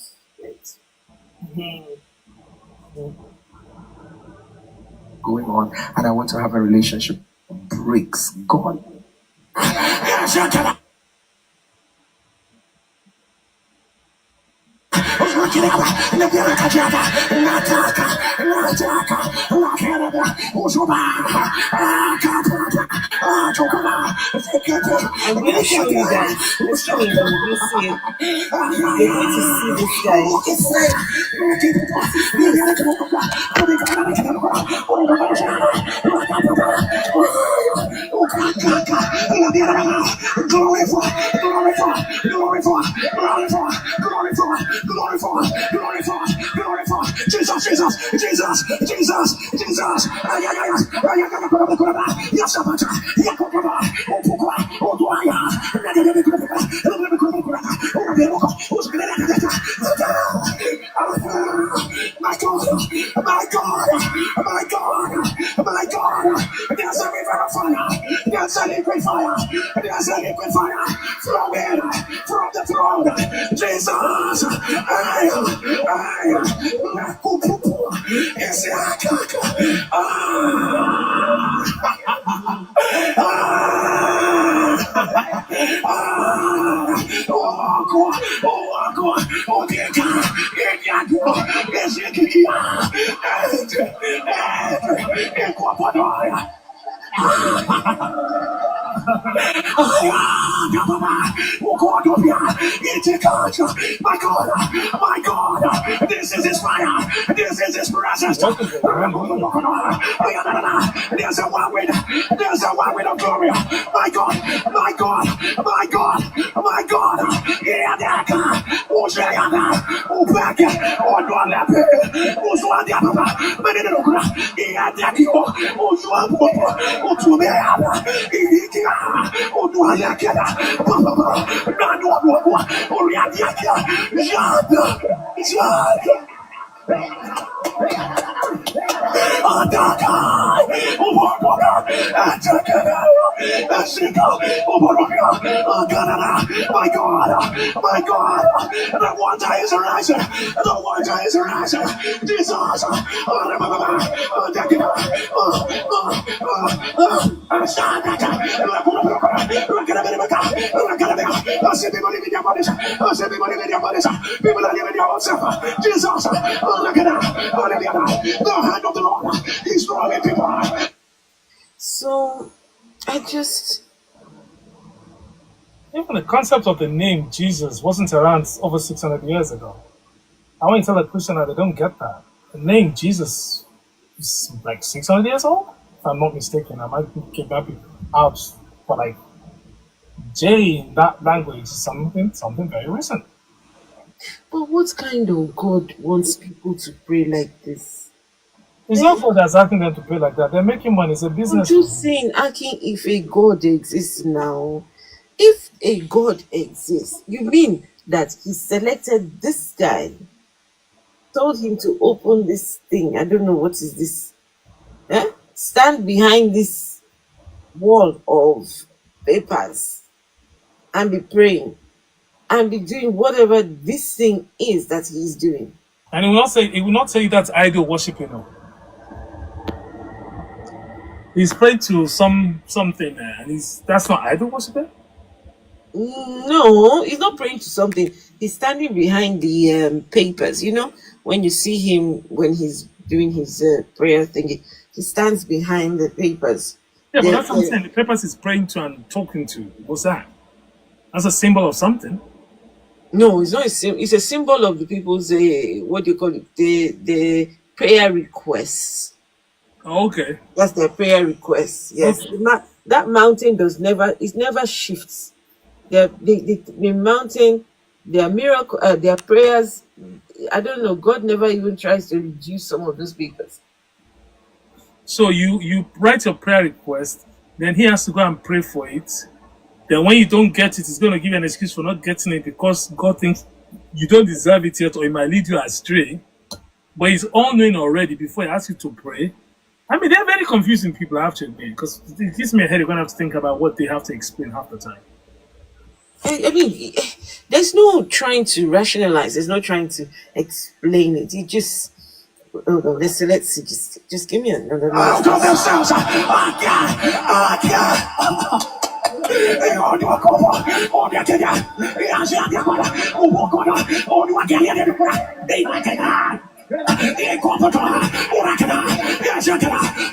going on, and I want to have a relationship. Breaks God. I'm going to show you guys. Let's show you. You see it. You're going to see this guy. My God, there's a river of fire, there's a liquid fire, there's a liquid fire flowing from the throne. Jesus, My God, this is his fire, this is his presence. There's a one with of glory. My God, my God, my God, my God. My God, my God, the water is rising, the water is rising. Jesus, I see people living their bodies. I see people living their bodies. People are living their own self. Jesus, look at that. The hand of the Lord is drawing people. So I just Even the concept of the name Jesus wasn't around over 600 years ago. I want to tell a Christian that they don't get that. The name Jesus is like 600 years old, if I'm not mistaken. I might get that out, but like J in that language is something very recent. but what kind of God wants people to pray like this? It's not God that's asking them to pray like that. They're making money. It's a I'm business. just saying, asking if a God exists now. If a God exists, you mean that he selected this guy, told him to open this thing. I don't know what is this. Stand behind this wall of papers and be praying and be doing whatever this thing is that he is doing. And it will not say that's idol worshiping. No. He's praying to something, and that's not idol worshiping. No, he's not praying to something. He's standing behind the papers. You know, when you see him when he's doing his prayer thingy, he stands behind the papers. Yeah, but that's what I'm saying. The papers he's praying to and talking to. What's that? That's a symbol of something. No, it's not a symbol. It's a symbol of the people's what do you call it? The prayer requests. Oh, okay. That's their prayer requests. Yes, Okay. that mountain never shifts. The mountain, their miracle, their prayers. I don't know. God never even tries to reduce some of those papers. So you write your prayer request, then he has to go and pray for it. Then when you don't get it, he's going to give you an excuse for not getting it because God thinks you don't deserve it yet, or he might lead you astray. But he's all knowing already before he asks you to pray. I mean, they're very confusing people, I have to admit, because it gives me a headache when I have to think about what they have to explain half the time. I mean, there's no trying to rationalize. There's no trying to explain it. You just let's see. Just give me another. Out of themselves.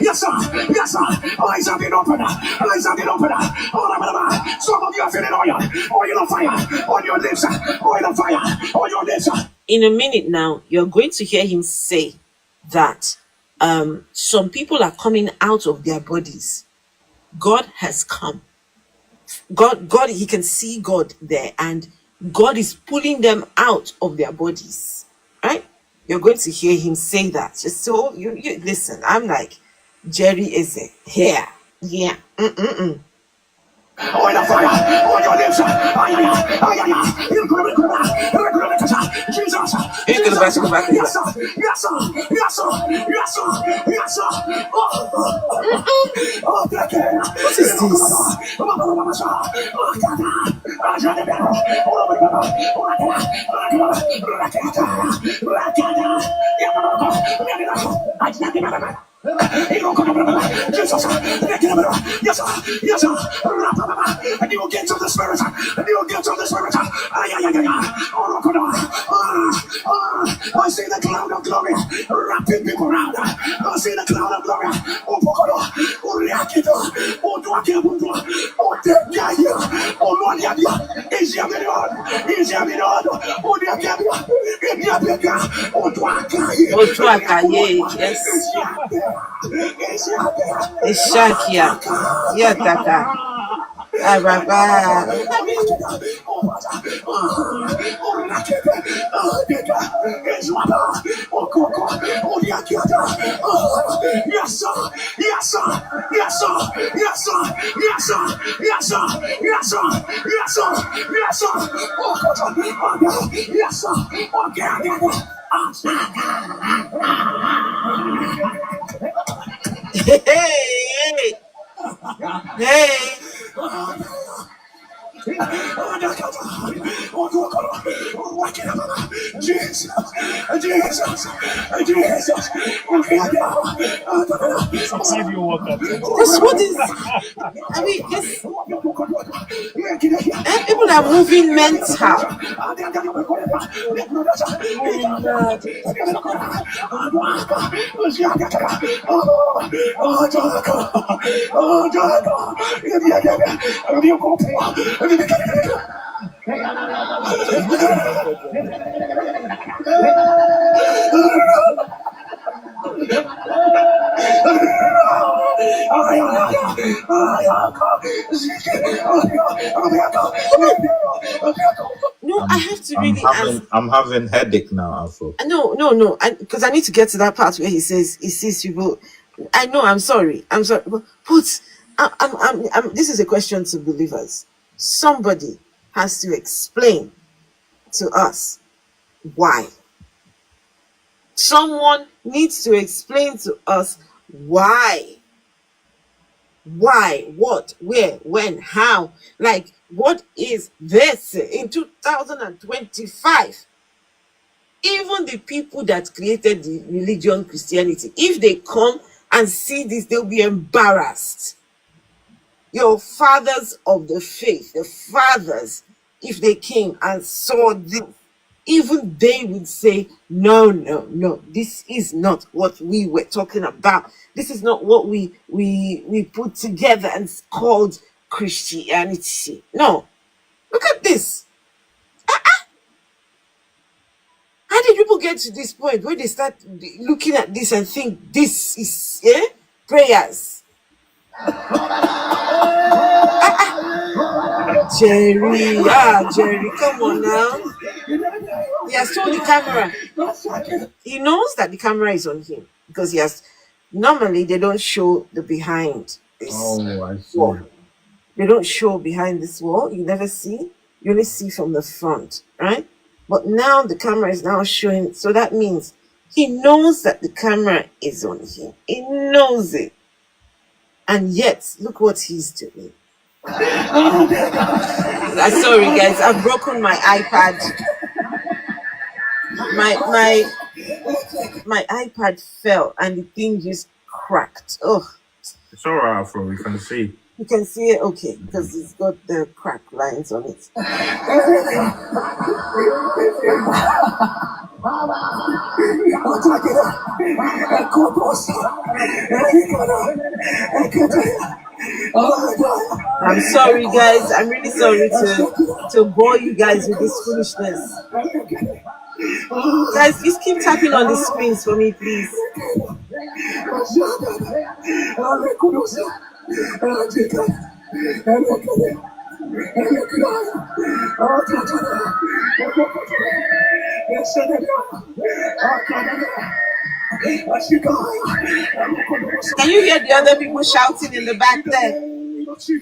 Yes, sir. Yes, sir. Eyes have been opened. Eyes have been opened. Some of you are feeling oil on fire on your lips, oil on fire on your lips. In a minute now, you're going to hear him say that some people are coming out of their bodies. God has come. God, he can see God there, and God is pulling them out of their bodies. Right? You're going to hear him say that. Just so you listen. I'm like, Jerry is here. Yeah. Oil of fire on your lips. Jesus. Go back. Yes, sir. Yes, sir. Yes, sir. Yes, sir. Yes, sir. Oh, thank you. What is Jesus, yes, sir, yes, sir. A new gift of the Spirit, a new gift of the Spirit. I see the cloud of glory wrapping people around. I see the cloud of glory. Yes. Ishakia. Yataka. Ababa. Yes, sir. Yes, sir. Yes, sir. Yes, sir. Yes, sir. Yes, sir. Yes, sir. Yes, sir. Yes, sir. Yes, sir. Hey. Hey. Jesus, Jesus, Jesus. Sometimes you walk up. This what is? I mean, this. People are moving mental. No, I have to really ask. I'm having headache now, Afro. No, because I need to get to that part where he says he sees people. I know. I'm sorry, but this is a question to believers. Somebody has to explain to us why. Someone needs to explain to us why. Why, what, where, when, how? Like, what is this in 2025? Even the people that created the religion Christianity, if they come and see this, they'll be embarrassed. Your fathers of the faith, the fathers, if they came and saw this, even they would say, no, this is not what we were talking about. This is not what we put together and called Christianity. No, look at this. How did people get to this point where they start looking at this and think this is prayers? Jerry, come on now. He has told the camera. He knows that the camera is on him because normally they don't show the behind this wall. They don't show behind this wall. You never see. You only see from the front, right? But now the camera is now showing. So that means he knows that the camera is on him. He knows it. And yet, look what he's doing. Sorry guys, I've broken my iPad. My iPad fell and the thing just cracked. Oh, it's alright, Afro. We can see. You can see it, okay, because it's got the crack lines on it. I'm sorry guys, I'm really sorry to bore you guys with this foolishness. Guys, just keep tapping on the screens for me, please. Can you hear the other people shouting in the back there? See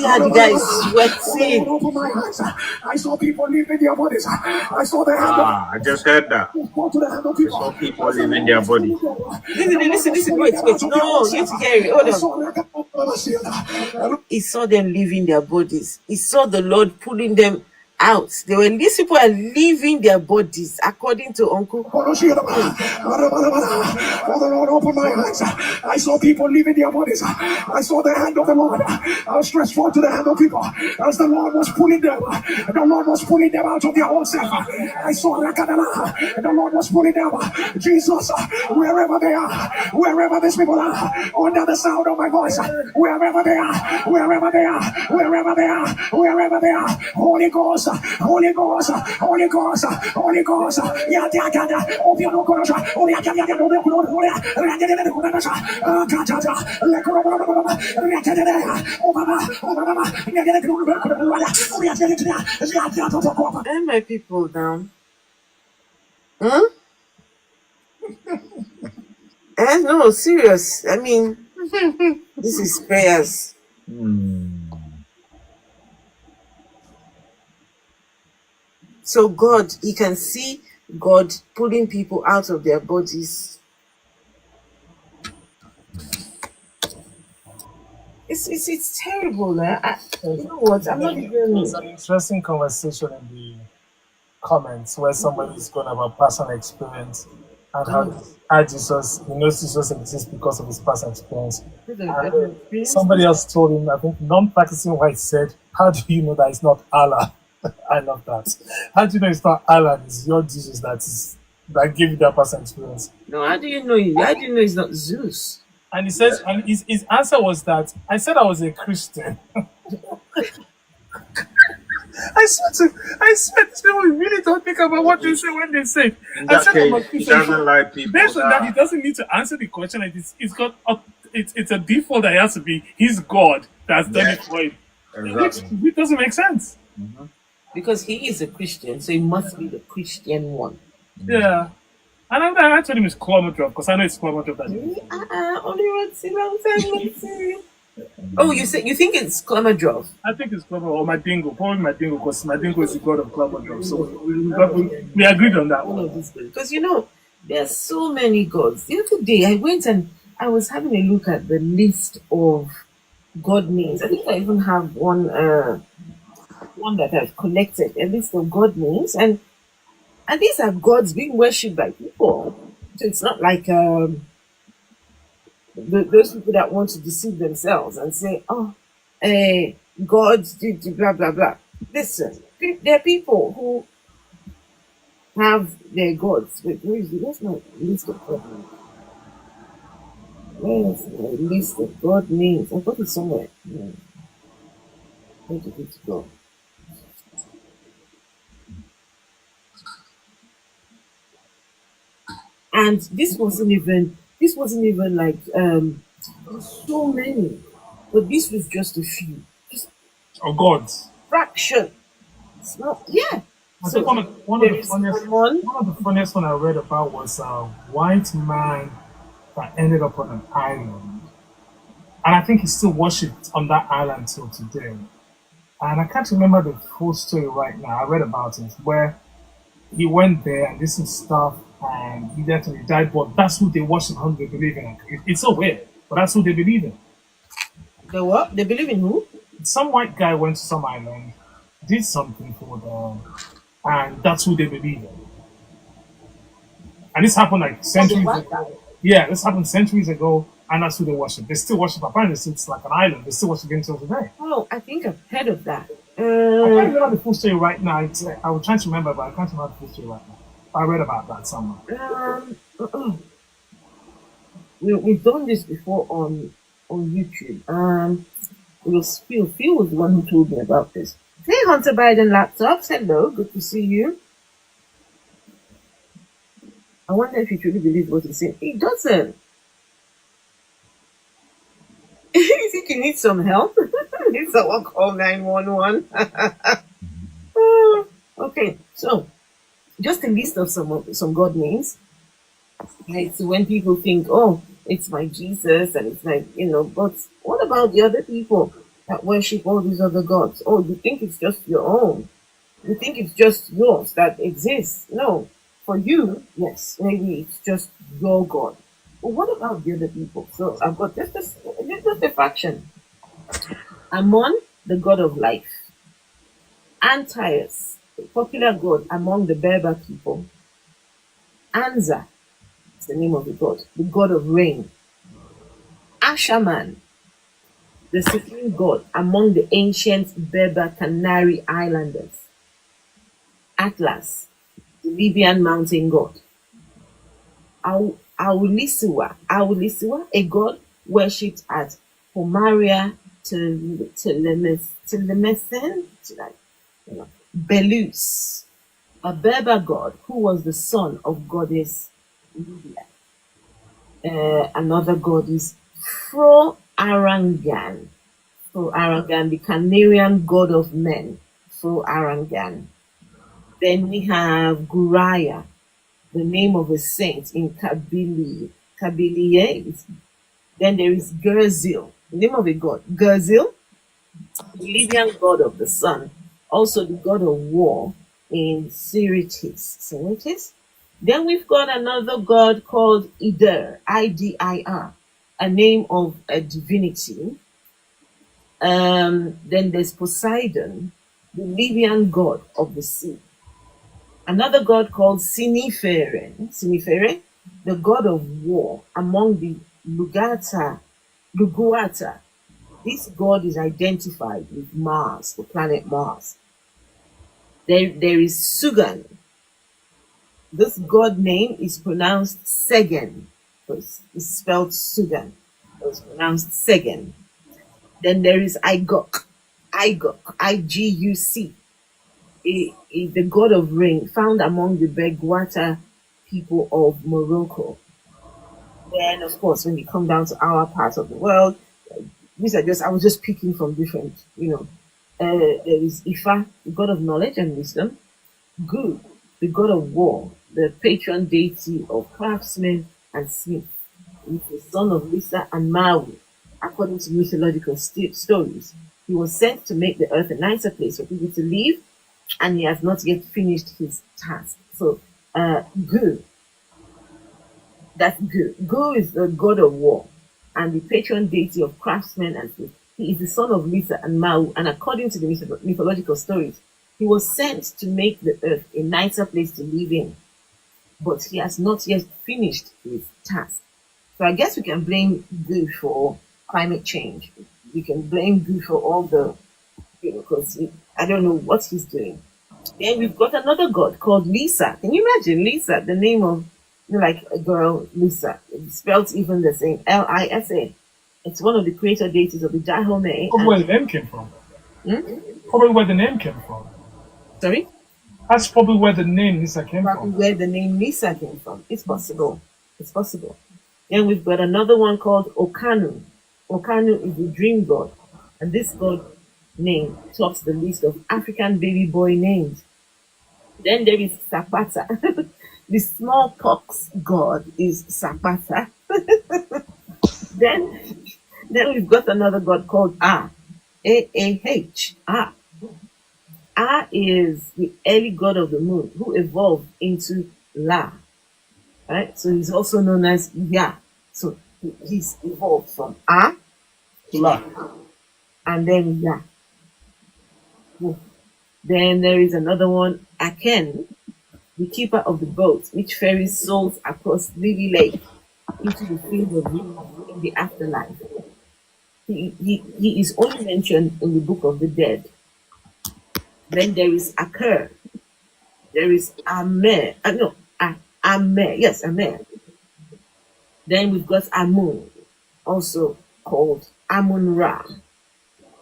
how the guy is sweating. I saw people leaving their bodies. I saw the hand. I just heard that. I saw people leaving their body. Listen. Wait. No, you have to hear it. Hold on. He saw them leaving their bodies. He saw the Lord pulling them out. These people are leaving their bodies, according to Uncle. For the Lord opened my eyes. I saw people leaving their bodies. I saw the hand of the Lord. I was stretched forth to the hand of people as the Lord was pulling them. The Lord was pulling them out of their own self. I saw the Lord was pulling them. Jesus, wherever they are, wherever these people are, under the sound of my voice, wherever they are, wherever they are, wherever they are, wherever they are, Holy Ghost, Holy Ghost, Holy Ghost, Holy Ghost, And my people down. No, serious. I mean, this is prayers. So God, he can see God pulling people out of their bodies. It's terrible. You know what? I'm not even. It's an interesting conversation in the comments where somebody is going about personal experience and how Jesus, he knows Jesus exists because of his past experience. And somebody else told him, I think non-practicing white said, how do you know that it's not Allah? I love that. How do you know it's not Allah? It's your Jesus that gave you that personal experience. No, how do you know? How do you know it's not Zeus? And he says, and his answer was that I said I was a Christian. I swear, these people really don't think about what they say when they say. I said I'm a Christian. He doesn't like people. Based on that, he doesn't need to answer the question. It's a default that he has to be. He's God that's done it for him. Exactly. Which doesn't make sense. Mm-hmm. Because he is a Christian, so he must be the Christian one. Yeah. And I told him it's Clomadrov, because I know it's Clomadrov that only long time. Oh, you think it's Clomadrov? I think it's Clomadrov or Madingo. Probably Madingo, because Madingo is the god of Clomadrov. So we agreed on that one. Because there are so many gods. The other day I went and I was having a look at the list of god names. I think I even have one that I've collected, a list of god names, and these are gods being worshipped by people. So it's not like those people that want to deceive themselves and say, gods did blah blah blah. Listen, there are people who have their gods. Wait, where's my list of god names? Where's my list of god names? I got it somewhere. Where did it go? And this wasn't even like so many, but this was just a few. Gods. Fraction. It's not, yeah. I think one of the funniest one I read about was a white man that ended up on an island, and I think he's still worshipped on that island till today. And I can't remember the full story right now. I read about it where he went there and this is stuff, and he definitely died. But that's who they worship, who they believe in. It's so weird, but that's who they believe in. The what? They believe in who? Some white guy went to some island, did something for them, and that's who they believe in. And this happened like centuries ago. Yeah, this happened centuries ago, and that's who they worship. They still worship. Apparently, it's like an island. They still worship him till today. Oh, I think I've heard of that. I can't remember the full story right now. I was trying to remember, but I can't remember the full story right now. I read about that somewhere. We've done this before on YouTube. It was Phil. Phil was the one who told me about this. Hey, Hunter Biden Laptops. Hello, good to see you. I wonder if he truly believes what he's saying. He doesn't. You think you need some help? Need someone call 911. Okay, so just a list of some God names. Right? So when people think, oh, it's my Jesus, and it's like, but what about the other people that worship all these other gods? Oh, you think it's just your own? You think it's just yours that exists? No. For you, yes, maybe it's just your God. But what about the other people? So I've got just a fraction. Ammon, the god of life. Antaeus, a popular god among the Berber people. Anza is the name of the god of rain. Ashaman, the supreme god among the ancient Berber Canary Islanders. Atlas, the Libyan mountain god. Aulisiwa, a god worshipped at Pomaria Telemesen, Belus, a Berber god who was the son of goddess Libya. Another god is Fro Arangan. Fro Arangan, the Canarian god of men. Fro Arangan. Then we have Guraya, the name of a saint in Kabylie. Then there is Gerzil, the name of a god. Gerzil, the Libyan god of the sun, also the god of war in Syrtis. Then we've got another god called Idir, Idir, a name of a divinity. Then there's Poseidon, the Libyan god of the sea. Another god called Sinifere, the god of war among the Luguata. This god is identified with Mars, the planet Mars. There is Sugan. This god name is pronounced Segen. It's spelled Sugan. It's pronounced Segen. Then there is Igok, Iguc, the god of rain, found among the Begwata people of Morocco. Then, of course, when you come down to our part of the world, I was just picking from different, there is Ifa, the god of knowledge and wisdom. Gu, the god of war, the patron deity of craftsmen and smiths. He's the son of Lisa and Maui. According to mythological stories, he was sent to make the earth a nicer place for people to live, and he has not yet finished his task. So, Gu, that's Gu. Gu is the god of war and the patron deity of craftsmen and smiths. He is the son of Lisa and Mau, and according to the mythological stories, he was sent to make the earth a nicer place to live in, but he has not yet finished his task. So I guess we can blame Gu for climate change. We can blame Gu for all the, because I don't know what he's doing. Then we've got another god called Lisa. Can you imagine Lisa, the name of, like a girl, Lisa? It's spelled even the same, Lisa. It's one of the creator deities of the Dahomey. Probably where the name came from. Probably where the name came from. Sorry? That's probably where the name Lisa came from. Where the name Lisa came from. It's possible. It's possible. Then we've got another one called Okanu. Okanu is the dream god. And this god name tops the list of African baby boy names. Then there is Sapata. The smallpox god is Sapata. Then we've got another god called Ah. A-A-H. Ah. Ah is the early god of the moon who evolved into La. Right? So he's also known as Ya. So he's evolved from Ah to La. And then Ya. Then there is another one, Aken, the keeper of the boat, which ferries souls across Lily Lake into the field of dreams in the afterlife. He is only mentioned in the Book of the Dead. Then there is Aker. There is Amer. Amer. Yes, Amer. Then we've got Amun, also called Amun-Ra,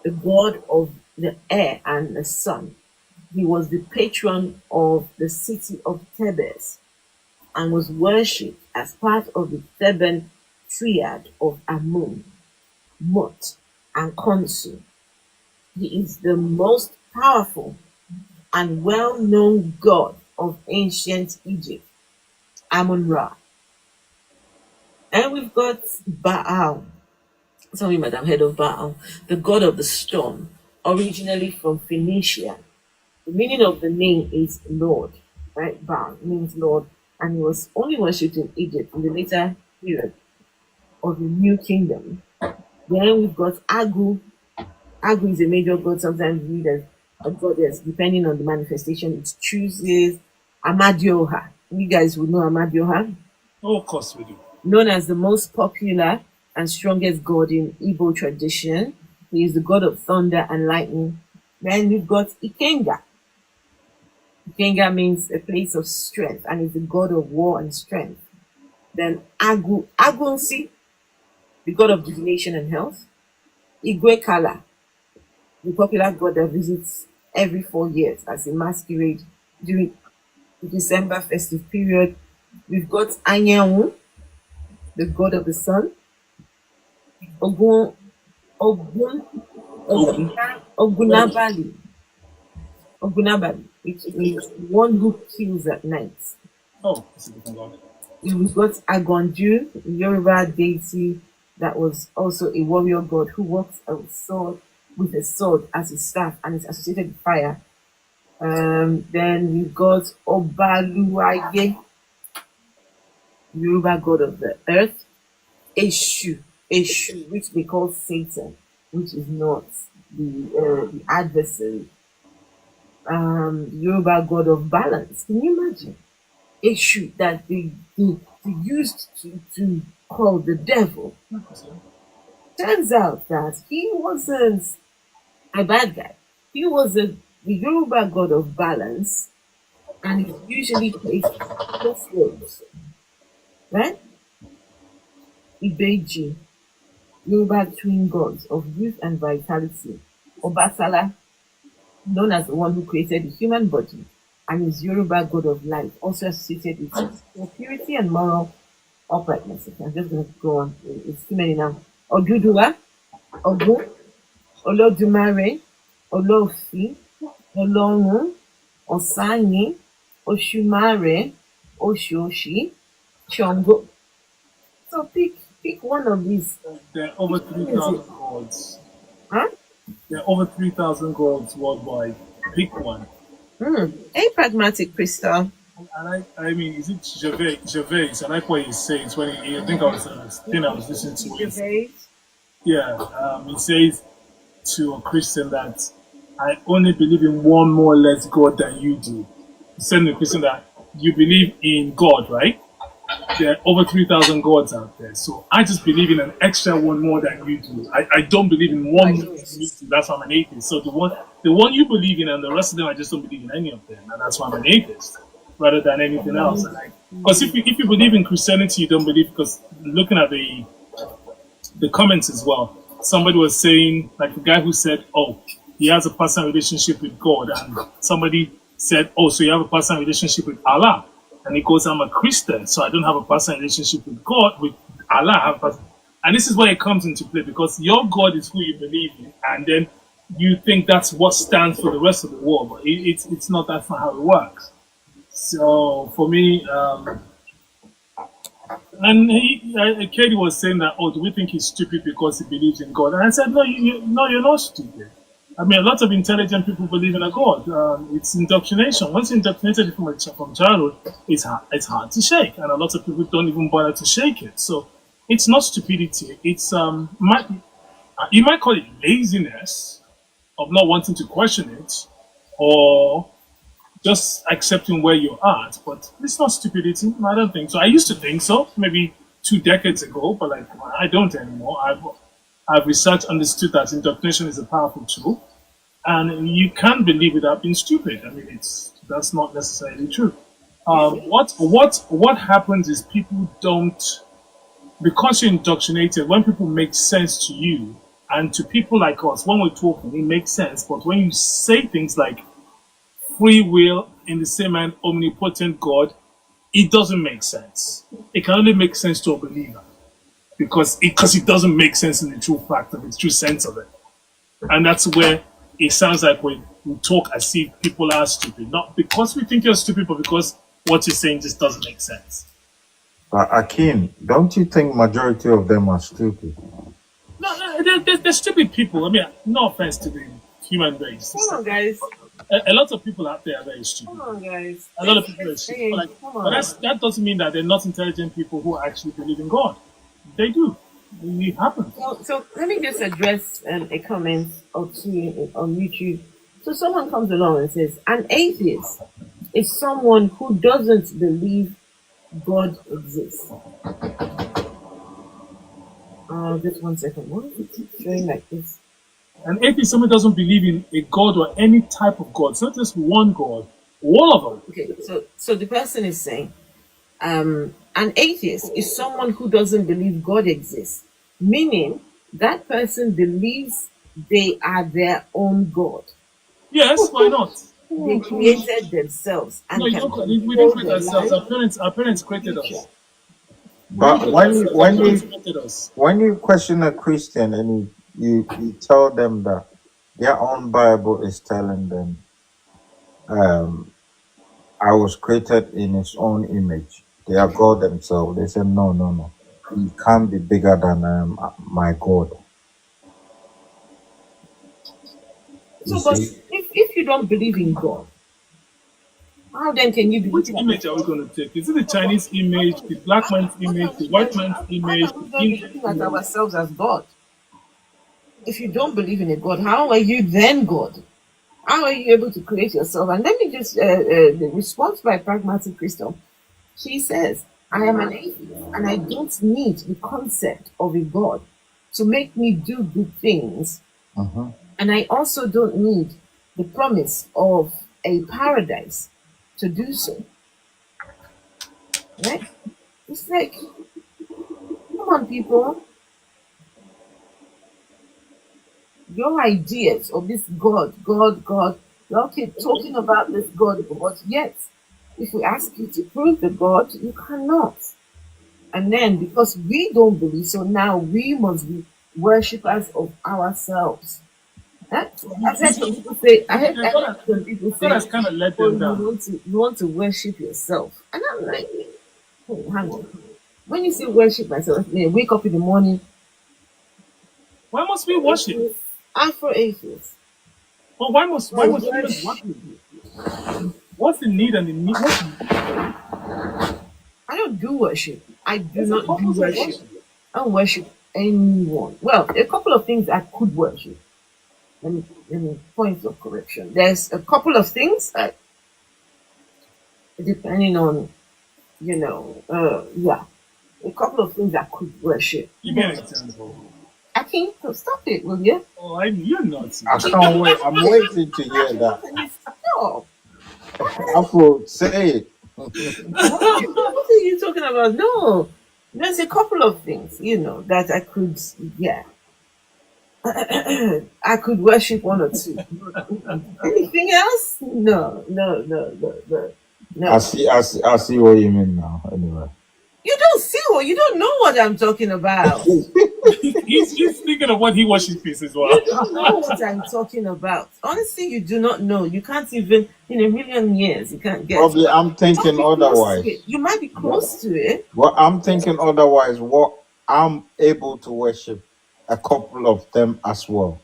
the god of the air and the sun. He was the patron of the city of Thebes and was worshipped as part of the Theban triad of Amun, Mut, and Khonsu. He is the most powerful and well-known god of ancient Egypt, Amun-Ra. And we've got Baal. Sorry, Madam, head of Baal, the god of the storm, originally from Phoenicia. The meaning of the name is Lord, right? Baal means Lord, and he was only worshipped in Egypt in the later period of the New Kingdom. Then we've got Agu. Agu is a major god, sometimes read as a goddess, depending on the manifestation. It chooses Amadioha. You guys would know Amadioha. Oh, of course we do. Known as the most popular and strongest god in Igbo tradition. He is the god of thunder and lightning. Then we've got Ikenga. Ikenga means a place of strength and is the god of war and strength. Then Agunsi, the god of divination and health. Igwekala, the popular god that visits every 4 years as a masquerade during the December festive period. We've got Anyanwu, the god of the sun. Ogunabali, which means one who kills at night. Oh, that's a different god. We've got Agonju, a Yoruba deity that was also a warrior god who walks with a sword as his staff and is associated with fire. Then we've got Obaluwaye, Yoruba god of the earth. Eshu, which they call Satan, which is not the adversary. Yoruba god of balance. Can you imagine? Eshu that they used to call the devil. Turns out that he wasn't a bad guy. He was the Yoruba god of balance, and he usually plays crossroads. Right? Ibeji, Yoruba twin gods of youth and vitality. Obatala, known as the one who created the human body, and is Yoruba god of life, also associated with purity and moral uprightness. Okay, I'm just going to go on. It's too many now. Oduduwa, Ogun, Olodumare, Olofi, Olorun, Osanye, Oshumare, Oshoshi, Chongo. So pick one of these. There are over 3,000 gods. Huh? There are over 3,000 gods worldwide. Pick one. A pragmatic, Crystal. And I mean, is it Gervais? I like what he says when I think I was listening to it. Gervais? Yeah, he says to a Christian that I only believe in one more or less God than you do. He's saying to a Christian that you believe in God, right? There are over 3,000 gods out there. So I just believe in an extra one more than you do. I don't believe in one more than you do. That's why I'm an atheist. So the one you believe in and the rest of them, I just don't believe in any of them. And that's why I'm an atheist rather than anything else. Because if you believe in Christianity, you don't believe, because looking at the comments as well, somebody was saying, like the guy who said, oh, he has a personal relationship with God. And somebody said, oh, so you have a personal relationship with Allah. And he goes, I'm a Christian, so I don't have a personal relationship with God, with Allah. And this is where it comes into play, because your God is who you believe in, and then you think that's what stands for the rest of the world. But it's not, that's not how it works. So for me, and Katie was saying that, oh, do we think he's stupid because he believes in God? And I said, no, you're not stupid. I mean, a lot of intelligent people believe in a God. It's indoctrination. Once you're indoctrinated from childhood, it's hard to shake. And a lot of people don't even bother to shake it. So it's not stupidity. It's, you might call it laziness of not wanting to question it, or just accepting where you're at. But it's not stupidity. I don't think so. I used to think so, maybe 2 decades ago, but like I don't anymore. I've researched, understood that indoctrination is a powerful tool, and you can't believe without being stupid. I mean, that's not necessarily true. What happens is people don't, because you're indoctrinated. When people make sense to you and to people like us, when we're talking, it makes sense. But when you say things like free will in the same and omnipotent God, it doesn't make sense. It can only make sense to a believer. Because it doesn't make sense in the true fact of it, true sense of it. And that's where it sounds like we talk as if people are stupid. Not because we think you're stupid, but because what you're saying just doesn't make sense. Akin, don't you think majority of them are stupid? No, they're stupid people. I mean, no offense to the human race. Come on, guys. A lot of people out there are very stupid. Come on, guys. A lot of people are stupid. But that doesn't mean that they're not intelligent people who actually believe in God. They do. It happens. So let me just address a comment or two on YouTube. So someone comes along and says, an atheist is someone who doesn't believe God exists. Just 1 second. Why is it showing like this? An atheist is someone who doesn't believe in a God or any type of God. It's not just one God, all of them. Okay, so the person is saying, an atheist is someone who doesn't believe God exists, meaning that person believes they are their own God. Yes, why not? They created themselves. And No, we didn't create ourselves. Our parents created us. But when you question a Christian and you tell them that their own Bible is telling them, I was created in His own image. They are God themselves. They say, no. He can't be bigger than my God. So, but if you don't believe in God, how then can you believe? Which image are we going to take? Is it the Chinese image, the black man's image, the white man's image? How are we looking at ourselves as God? If you don't believe in a God, how are you then God? How are you able to create yourself? And let me just the response by Pragmatic Christian. She says, I am an atheist and I don't need the concept of a God to make me do good things. And I also don't need the promise of a paradise to do so. Right? It's like, come on, people. Your ideas of this God, you all keep talking about this God, but yet, if we ask you to prove the God, you cannot. And then, because we don't believe, so now we must be worshippers of ourselves. I've heard some people say, God has kind of let them down. You want to worship yourself. And I'm like, oh, hang on. When you say worship myself, wake up in the morning. Why must we worship? Afro-atheist. Well, why must we worship? What's the need and the need? I don't do worship. I do not do worship. I don't worship anyone. Well, a couple of things I could worship. Let me point of correction. There's a couple of things that, depending on, a couple of things I could worship. Give me an example. I can't stop it, will you? Oh, you're nuts. I can't wait. I'm waiting to hear that. Stop. Afro, say it. What are you talking about? No. There's a couple of things, that I could, I could worship one or two. Anything else? No. I see what you mean now. Anyway, you don't know what I'm talking about. he's thinking of what he worships as well. You don't know what I'm talking about. Honestly, you do not know. You can't even, in a million years, you can't get. Probably, I'm thinking otherwise. You might be close to it. Well, I'm thinking otherwise. What I'm able to worship a couple of them as well.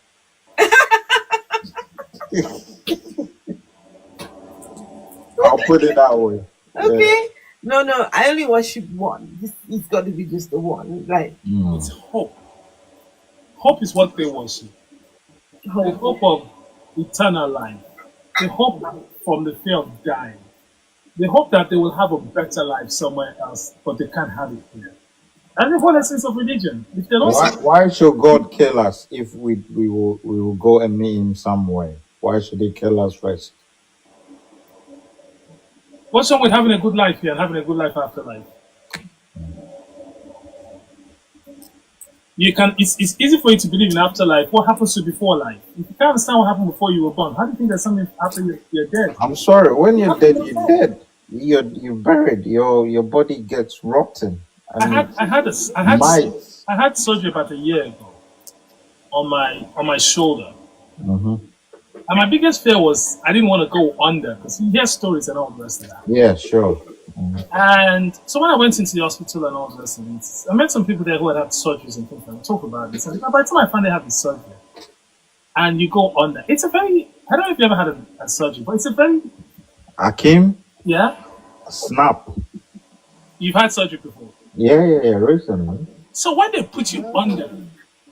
I'll put it that way. Okay. Yeah. No, I only worship one. It's got to be just the one, right? It's hope. Hope is what they worship. The hope of eternal life. The hope from the fear of dying. The hope that they will have a better life somewhere else, but they can't have it here. And the whole essence of religion. If they don't why should God kill us if we will go and meet Him some way? Why should He kill us first? What's wrong with having a good life here and having a good life after life? It's easy for you to believe in afterlife. What happens to before life? If you can't understand what happened before you were born, how do you think there's something after you're dead? I'm sorry, when you're dead, you're dead. You're buried. Your body gets rotten. I had surgery about a year ago on my shoulder. And my biggest fear was I didn't want to go under because you hear stories and all the rest of that. Yeah, sure. And so when I went into the hospital and all the rest of it, I met some people there who had surgeries and things like that. Talk about this. And by the time I finally had the surgery, and you go under, it's a very, I don't know if you ever had a surgery, but it's a very... Akim? Yeah? Snap. You've had surgery before? Yeah, recently. So when they put you under...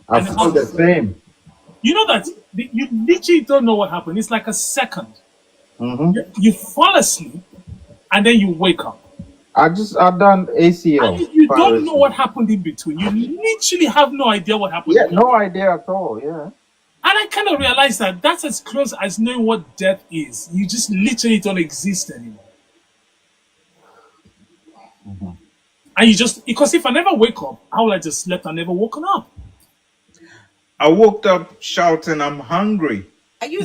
I feel the same. You know that you literally don't know what happened. It's like a second. Mm-hmm. You fall asleep and then you wake up. I've done ACL. And you don't know what happened in between. You literally have no idea what happened. Yeah, no idea at all. Yeah. And I kind of realized that that's as close as knowing what death is. You just literally don't exist anymore. Mm-hmm. And you just, because if I never wake up, how will I just slept and never woken up? I woke up shouting, "I'm hungry." Are you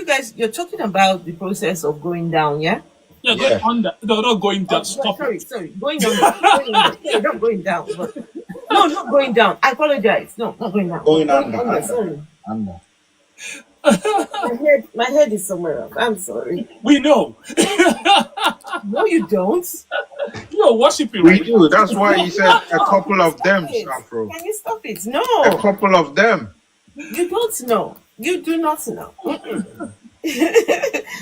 guys? You're talking about the process of going down, yeah? Yeah, going under. No, not going down. Stop. Sorry, going under. Sorry, not going down. But, no, not going down. I apologize. No, not going down. Going under. Sorry. Under. My head is somewhere else. I'm sorry. We know. No, you don't. You're worshiping. We do. That's why he said a couple of them, Afro. Can you stop it? No. A couple of them. You don't know. You do not know.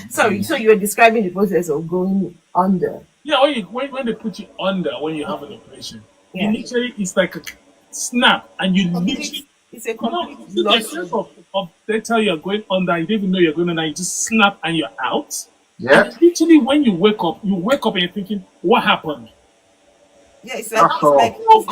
Sorry, so you were describing the process of going under. Yeah, when they put you under when you have an operation, Yeah. you literally, it's like a snap, and you literally. It's a complete The sense of they tell you you're going under, you don't even know you're going under, you just snap and you're out. Yeah. And literally, when you wake up and you're thinking, what happened? Yeah, it's like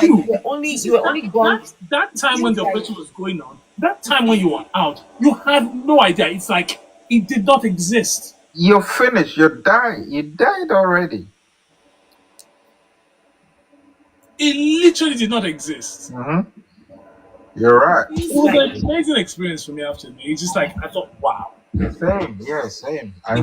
you were only gone. That time when the operation was going on, that time when you were out, you had no idea. It's like it did not exist. You're finished. You died. You died already. It literally did not exist. Mm-hmm. You're right. It was an amazing experience for me after me. It's just like I thought, wow. Same. Yeah, same. I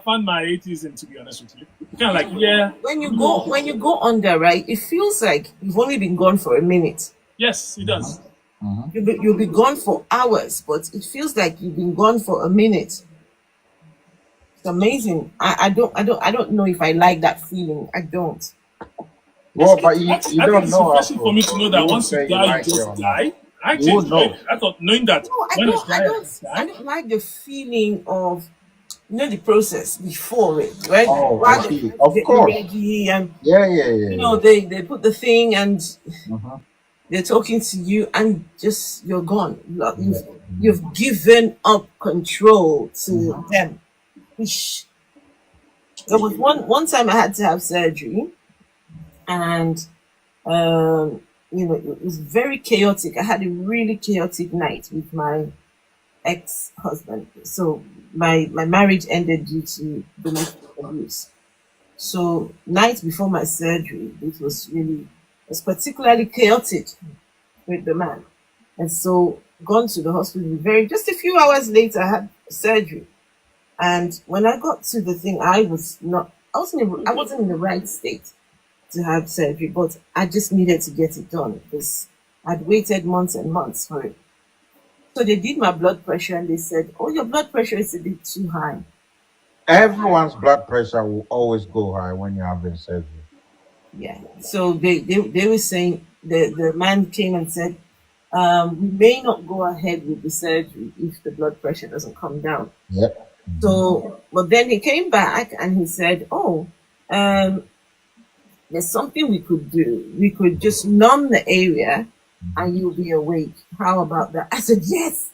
found my atheism, to be honest with you. Kind of like, yeah. When you go under, right, it feels like you've only been gone for a minute. Yes, it does. Mm-hmm. You'll be gone for hours, but it feels like you've been gone for a minute. It's amazing. I don't know if I like that feeling. I don't. Well, but you don't know. It's refreshing for me to know that once you die, you just die. I thought knowing that. No, I don't like the feeling of, the process before it, right? Oh, of course. Ready and Yeah. They put the thing and Uh-huh. they're talking to you and just you're gone. You've given up control to them. There was one time I had to have surgery, and it was very chaotic. I had a really chaotic night with my ex-husband. So my marriage ended due to domestic abuse. So night before my surgery, it was particularly chaotic with the man. And so gone to the hospital just a few hours later, I had surgery. And when I got to the thing, I wasn't in the right state to have surgery, but I just needed to get it done because I'd waited months and months for it. So they did my blood pressure and they said, "Oh, your blood pressure is a bit too high." Everyone's blood pressure will always go high when you're having surgery. Yeah. So they were saying, the man came and said, "We may not go ahead with the surgery if the blood pressure doesn't come down." Yep. So, but then he came back and he said, "Oh, there's something we could do. We could just numb the area and you'll be awake. How about that?" I said, "Yes."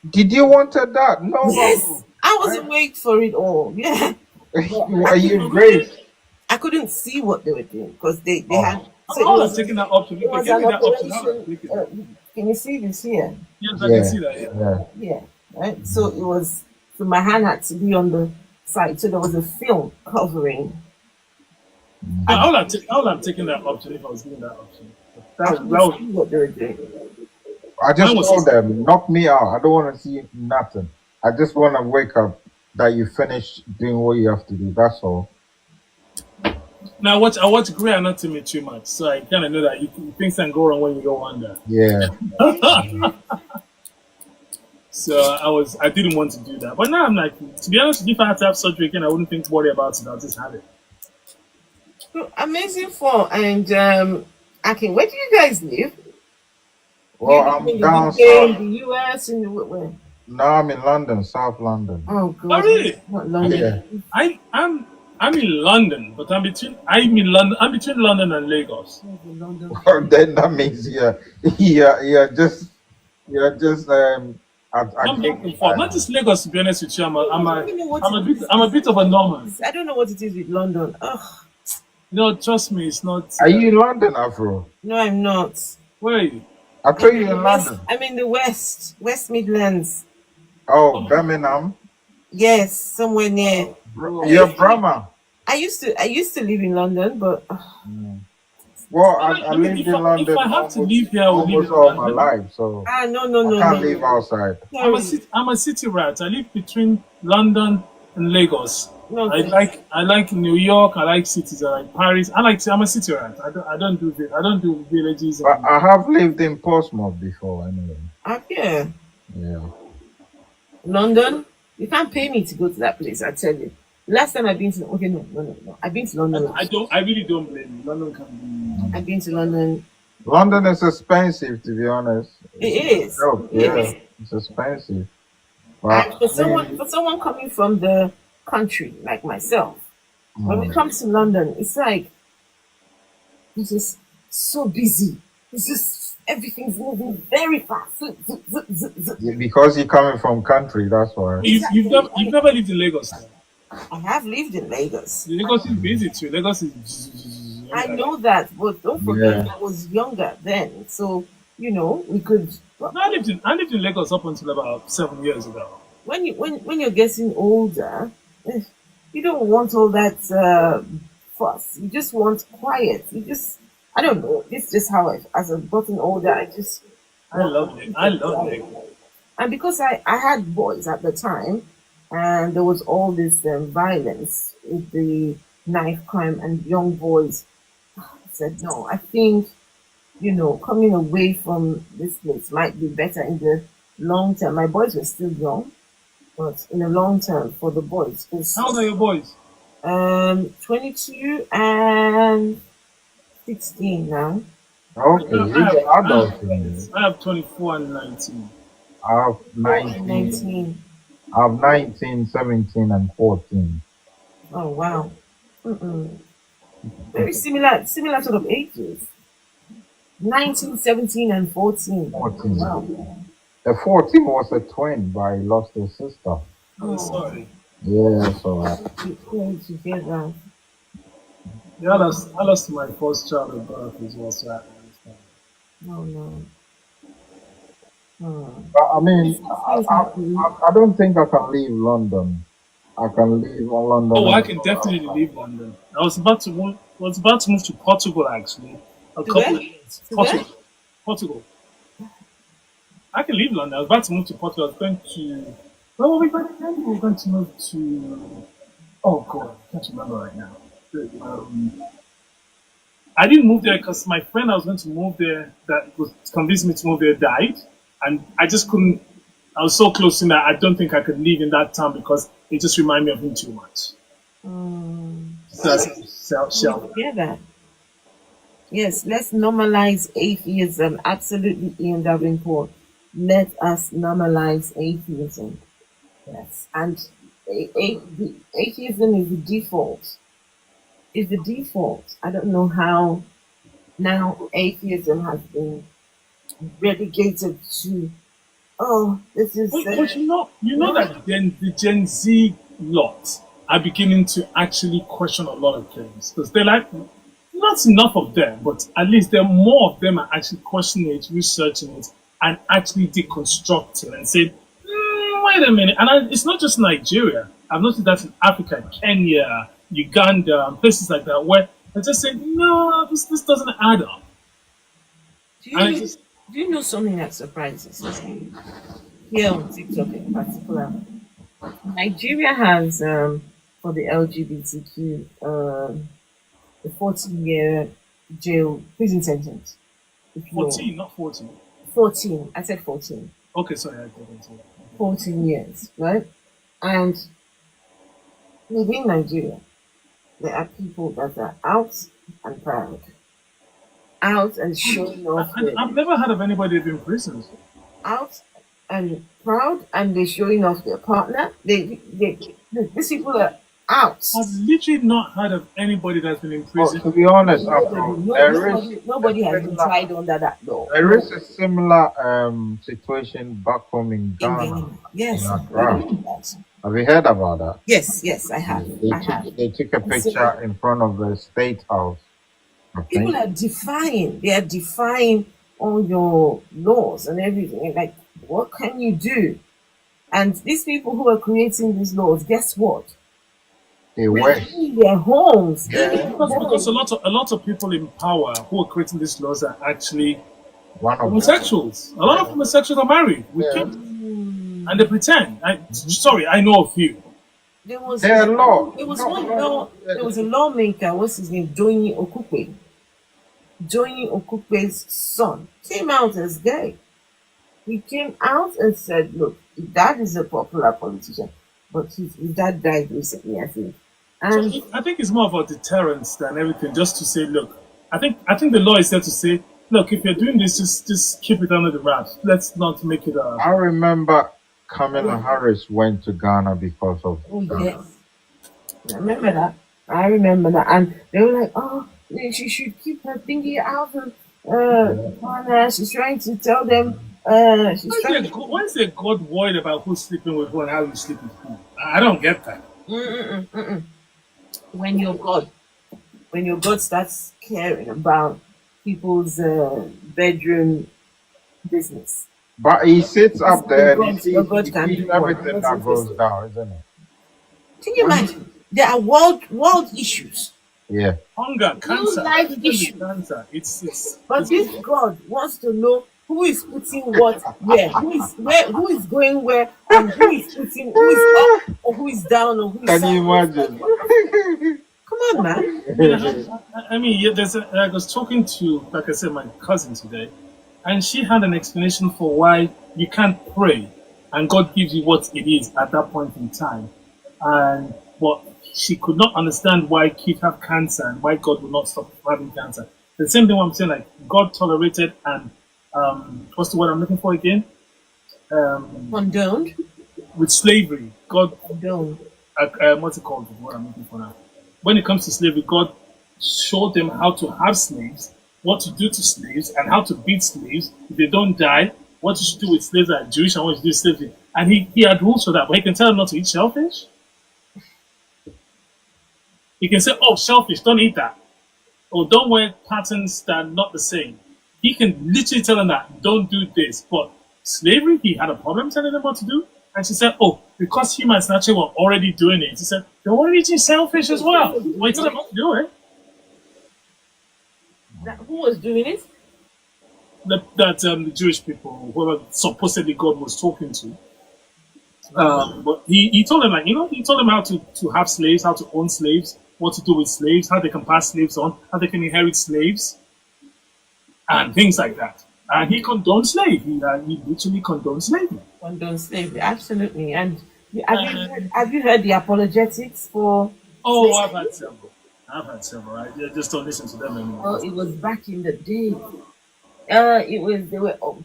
Did you want that? No. Yes. I was awake for it all. Yeah. Are you brave? I couldn't see what they were doing because they had. So I was taking that option. It was an operation. Can you see this here? Yes, I can see that. Yeah. Right. So it was. So my hand had to be on the side. So there was a film covering. I would have taken that option if I was given that option. That was what they were doing. I just told them, knock me out. I don't want to see nothing. I just want to wake up that you finished doing what you have to do. That's all. Now I watch Grey Anatomy too much, so I kind of know that things can go wrong when you go under. Yeah. So I didn't want to do that, but now I'm like, to be honest, if I had to have surgery again, I wouldn't worry about it. I'll just have it. So, amazing fall. And Akin, where do you guys live? Well, I'm down south. In the US, where? No, I'm in London, South London. Oh God! Oh, really? Not London. Yeah. I'm in London, but I'm between London and Lagos. London. Well, then that means you're just at I'm back and forth. Not Kingside. just Lagos, to be honest with you. I don't know what it is. I'm a bit of a Norman. I don't know what it is with London. Ugh. No, trust me, it's not. Are you in London, Afro? No, I'm not. Where are you? I thought you in London. I'm in the West Midlands. Oh, Birmingham. Yes, somewhere near. You're Brahma. I used to live in London, but Well, I lived in London If I have to leave here, I will leave almost in all my London. life, so no, I can't live outside. I'm a city rat. I live between London and Lagos. No, I like New York. I like cities. I like Paris. I'm a city rat. I don't do villages. But I have lived in Portsmouth before, anyway. yeah. Yeah. London, you can't pay me to go to that place. I tell you. Last time I've been to no. I've been to London. I really don't blame you. London can be. I've been to London. London is expensive, to be honest. It is. Oh, yeah, it's expensive. And for someone coming from the country like myself, when we come to London, it's like it's just so busy. It's just everything's moving very fast. Yeah, because you're coming from country, that's why. You've never lived in Lagos. I have lived in Lagos. Lagos is busy too. Lagos is. I know that, but don't forget I was younger then, so we could. No, I lived in Lagos up until about 7 years ago. When you're getting older, you don't want all that fuss. You just want quiet. I don't know. It's just how as I've gotten older, I love it. And because I had boys at the time, and there was all this violence with the knife crime and young boys, I said, no, I think, coming away from this place might be better in the long term. My boys were still young, but in the long term for the boys. How old are your boys? 22 and 16 now. Okay, you're adults. I have 24 and 19. I have 19. I have 19, 17, and 14. Oh, wow. Very similar sort of ages. 19, 17, and 14. 14. Wow. The 14 was a twin, but I lost his sister. Oh, sorry. Yeah, so. Together. Yeah, I lost my first child at birth as well, so I understand. Oh, no. But I mean, I don't think I can leave London. I can leave London. Oh, I can definitely leave London. I was about to move to Portugal actually. A couple of years. Portugal. I can leave London. I was about to move to Portugal. I was going to. Where were we going to move to? Oh God, I can't remember right now. I didn't move there because my friend I was going to move there that was convinced me to move there died. And I just couldn't, I was so close to that, I don't think I could leave in that town because it just reminded me of him too much. So hear that. Yes, let's normalize atheism. Absolutely, Ian Davenport. Let us normalize atheism. Yes. And atheism is the default. It's the default. I don't know how now atheism has been relegated to this is but you know that the Gen Z lot are beginning to actually question a lot of things because they're like not enough of them, but at least there are more of them are actually questioning it, researching it, and actually deconstructing and saying, wait a minute. And it's not just Nigeria. I've noticed that in Africa, Kenya, Uganda, and places like that where they just say, no, this doesn't add up. Do you know something that surprises me? Here on TikTok in particular, Nigeria has for the LGBTQ a 14-year prison sentence. 14, not 14. 14. I said 14. Okay, sorry, I didn't say that. 14 years, right? And within Nigeria, there are people that are out and proud. Out and showing off. I've never heard of anybody being imprisoned. Out and proud, and they're showing off their partner. These people are out. I've literally not heard of anybody that's been in prison. To be honest, Nobody has been tried under that law. There is a similar situation back home in Ghana. Yes. In Accra. Have you heard about that? Yes, I have. They took a picture in front of the State House. People are defying. They are defying all your laws and everything. Like, what can you do? And these people who are creating these laws, guess what? They were in their homes. Because a lot of people in power who are creating these laws are actually homosexuals. A lot of homosexuals are married with kids, and they pretend. I know a few. There was a lawmaker. What's his name? Doyin Okupe. Doyin Okupe's son came out as gay. He came out and said, "Look, that is a popular politician, but his dad died recently, I think." And so I think it's more of a deterrence than everything, just to say, look, I think the law is there to say, look, if you're doing this, just keep it under the wraps. Let's not make it a... I remember Kamala Harris went to Ghana because of yes. I remember that. And they were like, oh, she should keep her thingy out of Ghana. She's trying to tell them... Why is there God worried about who's sleeping with who and how you sleep with who? I don't get that. When your God starts caring about people's bedroom business. But he sits up there and he sees everything that goes down, isn't it? Can you imagine? There are world issues. Yeah. Hunger, cancer. Life issues. But this God wants to know who is putting what where, who is going where, and who is up or who is down or who is Can you imagine? Come on, man. I was talking to, like I said, my cousin today, and she had an explanation for why you can't pray and God gives you what it is at that point in time. And but she could not understand why kids have cancer and why God will not stop having cancer. The same thing I'm saying, like God tolerated and what's the word I'm looking for again? Condoned? With slavery. God condoned. What's it called? What I'm looking for now. When it comes to slavery, God showed them how to have slaves, what to do to slaves, and how to beat slaves. If they don't die, what you should do with slaves that are Jewish and what you do with slaves. And he had rules for that, but he can tell them not to eat shellfish. He can say, oh, shellfish, don't eat that. Or don't wear patterns that are not the same. He can literally tell them that, don't do this. But slavery, he had a problem telling them what to do. And she said, oh, because humans naturally were already doing it. He said, they're already eating shellfish as well. Why tell them not to do it? Who was doing it? The Jewish people, whoever supposedly God was talking to. But he told them, he told them how to have slaves, how to own slaves, what to do with slaves, how they can pass slaves on, how they can inherit slaves, and things like that. And he condoned slavery. He literally condoned slavery. Condoned slavery, absolutely. And have you heard the apologetics for? Oh, I've had several. I just don't listen to them anymore. Oh, it was back in the day.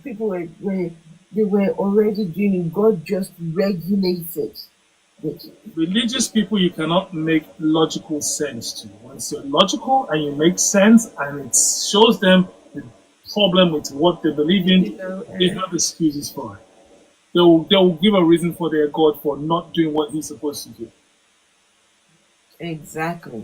People were already doing it. God just regulated it. Religious people, you cannot make logical sense to. Once you're logical and you make sense, and it shows them the problem with what they believe in, they have excuses for it. They'll give a reason for their God for not doing what he's supposed to do. Exactly.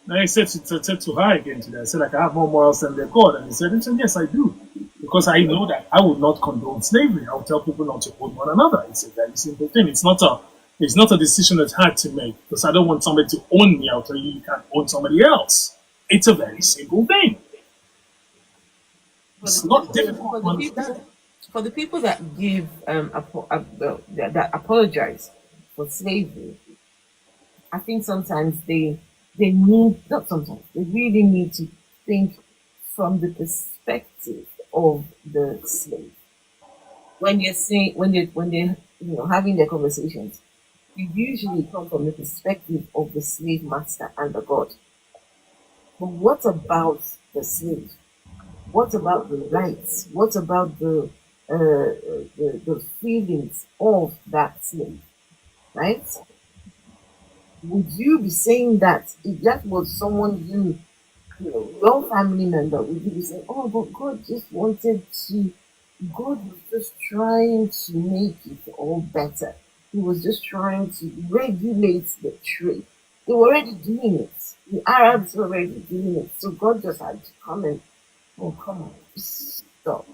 Now he said to her again today, I said, I have more morals than their God. And he said, yes, I do. Because I know that I will not condone slavery. I will tell people not to own one another. It's a very simple thing. It's not a decision that's hard to make. Because I don't want somebody to own me. I'll tell you can't own somebody else. It's a very simple thing. It's not difficult. For the people that give that apologize for slavery, I think sometimes they really need to think from the perspective of the slave. When they're having their conversations, you usually come from the perspective of the slave master and the God. But what about the slave? What about the rights? What about the feelings of that slave? right? Would you be saying that if that was someone your family member, would you be saying, oh, but God was just trying to make it all better. He was just trying to regulate the trade. They were already doing it. The Arabs were already doing it. So God just had to come and, oh, come on, just stop.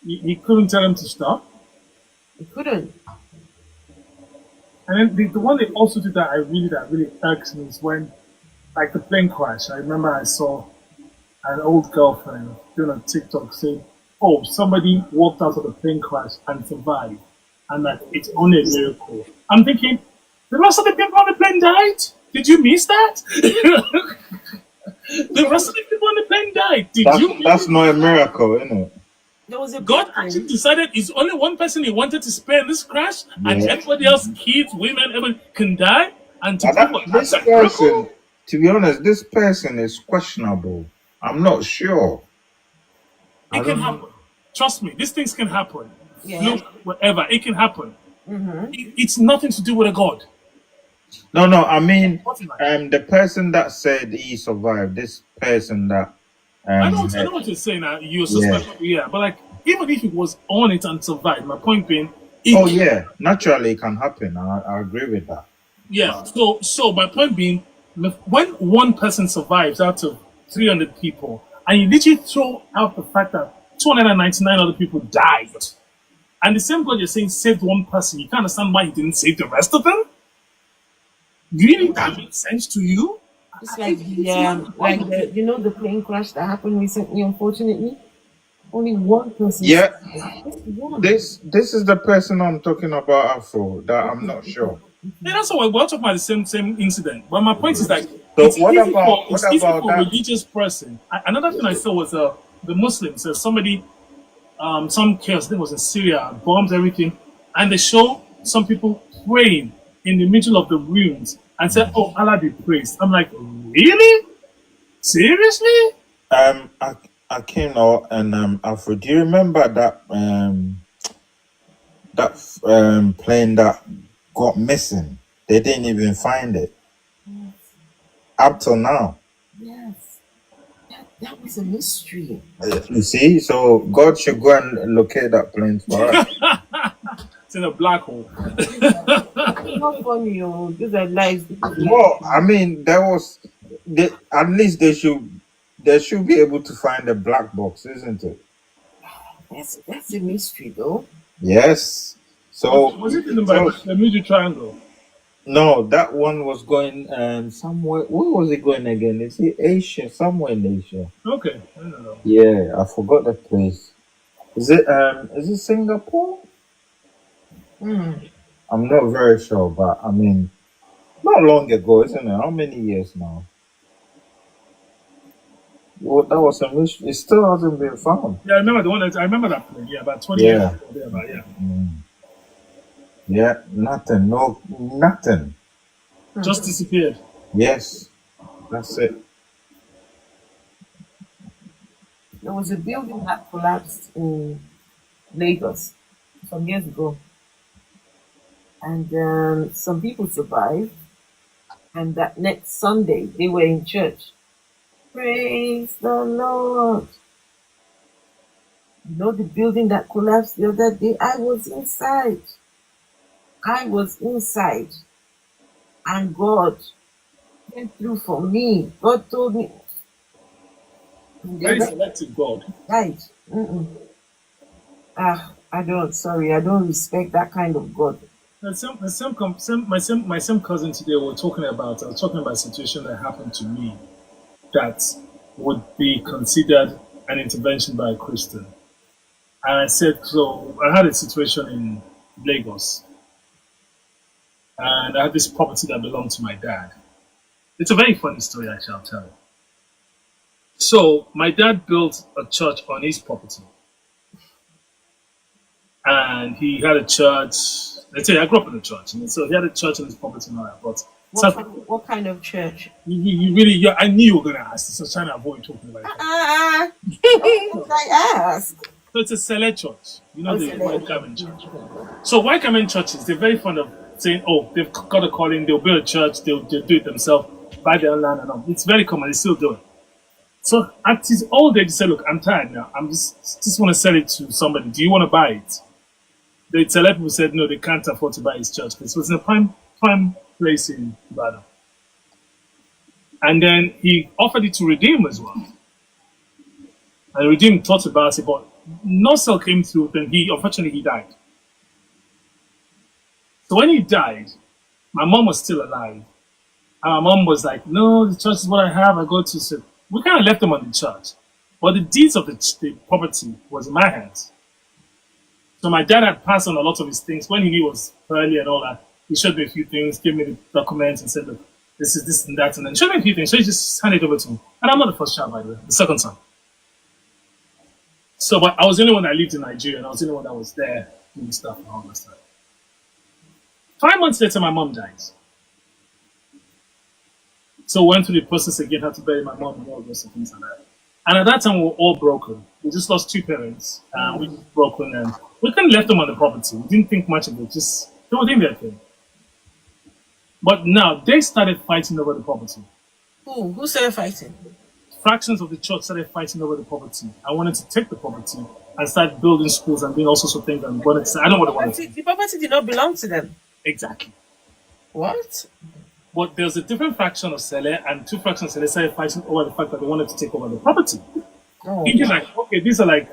He couldn't tell him to stop. He couldn't. And then the one they also did that really irks me is when, like, the plane crash. I remember I saw an old girlfriend doing a TikTok saying, oh, somebody walked out of the plane crash and survived, and that it's only a miracle. I'm thinking, the rest of the people on the plane died? Did you miss that? The rest of the people on the plane died. That's not a miracle, isn't it? There was a God actually decided it's only one person he wanted to spare in this crash, and everybody else, kids, women, everybody can die. And this person, to be honest, this person is questionable. I'm not sure. It can happen. Trust me, these things can happen. Yeah. Look, whatever, it can happen. Mm-hmm. It's nothing to do with a God. No, I mean, the person that said he survived, this person that... I know what you're saying now. You're suspecting, but like, even if it was on it and survived, my point being... naturally it can happen. I agree with that. Yeah, so my point being, when one person survives out of 300 people, and you literally throw out the fact that 299 other people died, and the same God you're saying saved one person, you can't understand why he didn't save the rest of them? Really, that makes sense to you? It's like the plane crash that happened recently, unfortunately. Only one person. Yeah. This is the person I'm talking about, Afro, that I'm not sure. Yeah, that's why we're talking about the same incident. But my point is like, So it's what easy about for a that? religious person. Another thing I saw was the Muslims. Somebody, some chaos, I think it was in Syria, bombed everything, and they show some people praying in the middle of the ruins and said, "Oh, Allah be praised." I'm like, really? Seriously? Akino and Afro, do you remember that plane that got missing? They didn't even find it. Yes. Up till now. Yes. That was a mystery. You see, so God should go and locate that plane for us. It's in a black hole. It's not funny, these are lives. Well, I mean, at least they should be able to find the black box, isn't it? That's a mystery, though. Yes. So was it in the Bermuda Triangle? No, that one was going somewhere. Where was it going again? Is it Asia? Somewhere in Asia. Okay, I don't know. Yeah, I forgot the place. Is it Singapore? I'm not very sure, but I mean, not long ago, isn't it? How many years now? Well, that was a mystery. It still hasn't been found. Yeah, I remember that plane. Yeah, about 20 years ago. Yeah, nothing. No, nothing. Just disappeared. Yes, that's it. There was a building that collapsed in Lagos some years ago. And some people survived. And that next Sunday, they were in church. Praise the Lord. You know the building that collapsed the other day? I was inside. And God came through for me. God told me. Very selective God. Right. I don't respect that kind of God. My same cousin today I was talking about a situation that happened to me that would be considered an intervention by a Christian. And I said, so I had a situation in Lagos. And I had this property that belonged to my dad. It's a very funny story, actually, I'll tell you. So my dad built a church on his property. And he had a church. Let's say I grew up in a church. And so he had a church on his property and all that. But what kind of church? I knew you were going to ask. So I was trying to avoid talking about it. I ask. So it's a select church. You know, the White Garment Church. So White Garment churches, they're very fond of saying, oh, they've got a calling, they'll build a church, they'll do it themselves, buy their own land and all. It's very common, they still do it. So at his old age, he said, look, I'm tired now. I'm just want to sell it to somebody. Do you want to buy it? The select people said, no, they can't afford to buy his church because it was in a prime place in Ibadan. And then he offered it to Redeem as well. And Redeem thought about it, but no sale came through. Then unfortunately, he died. So when he died, my mom was still alive. And my mom was like, no, the church is what I have. I go to. So we kind of left them on the church. But the deeds of the property was in my hands. So my dad had passed on a lot of his things. When he knew it was early and all that, he showed me a few things, gave me the documents and said, look, this is this and that. And then showed me a few things. So he just handed it over to me. And I'm not the first child, by the way, the second son. So, but I was the only one that lived in Nigeria, and I was the only one that was there doing stuff and all that stuff. 5 months later, my mom died. So we went through the process again, had to bury my mom and all those things like that. And at that time, we were all broken. We just lost 2 parents. We were broken, and we couldn't left them on the property. We didn't think much of it. Just they were doing their thing. But now they started fighting over the property. Who started fighting? Fractions of the church started fighting over the property. I wanted to take the property and start building schools and doing all sorts of things. And wanted to, I don't know what I wanted. The property did not belong to them. Exactly. What? But there was a different faction of Sele, and 2 fractions of Sele started fighting over the fact that they wanted to take over the property. Thinking like, okay, these are like,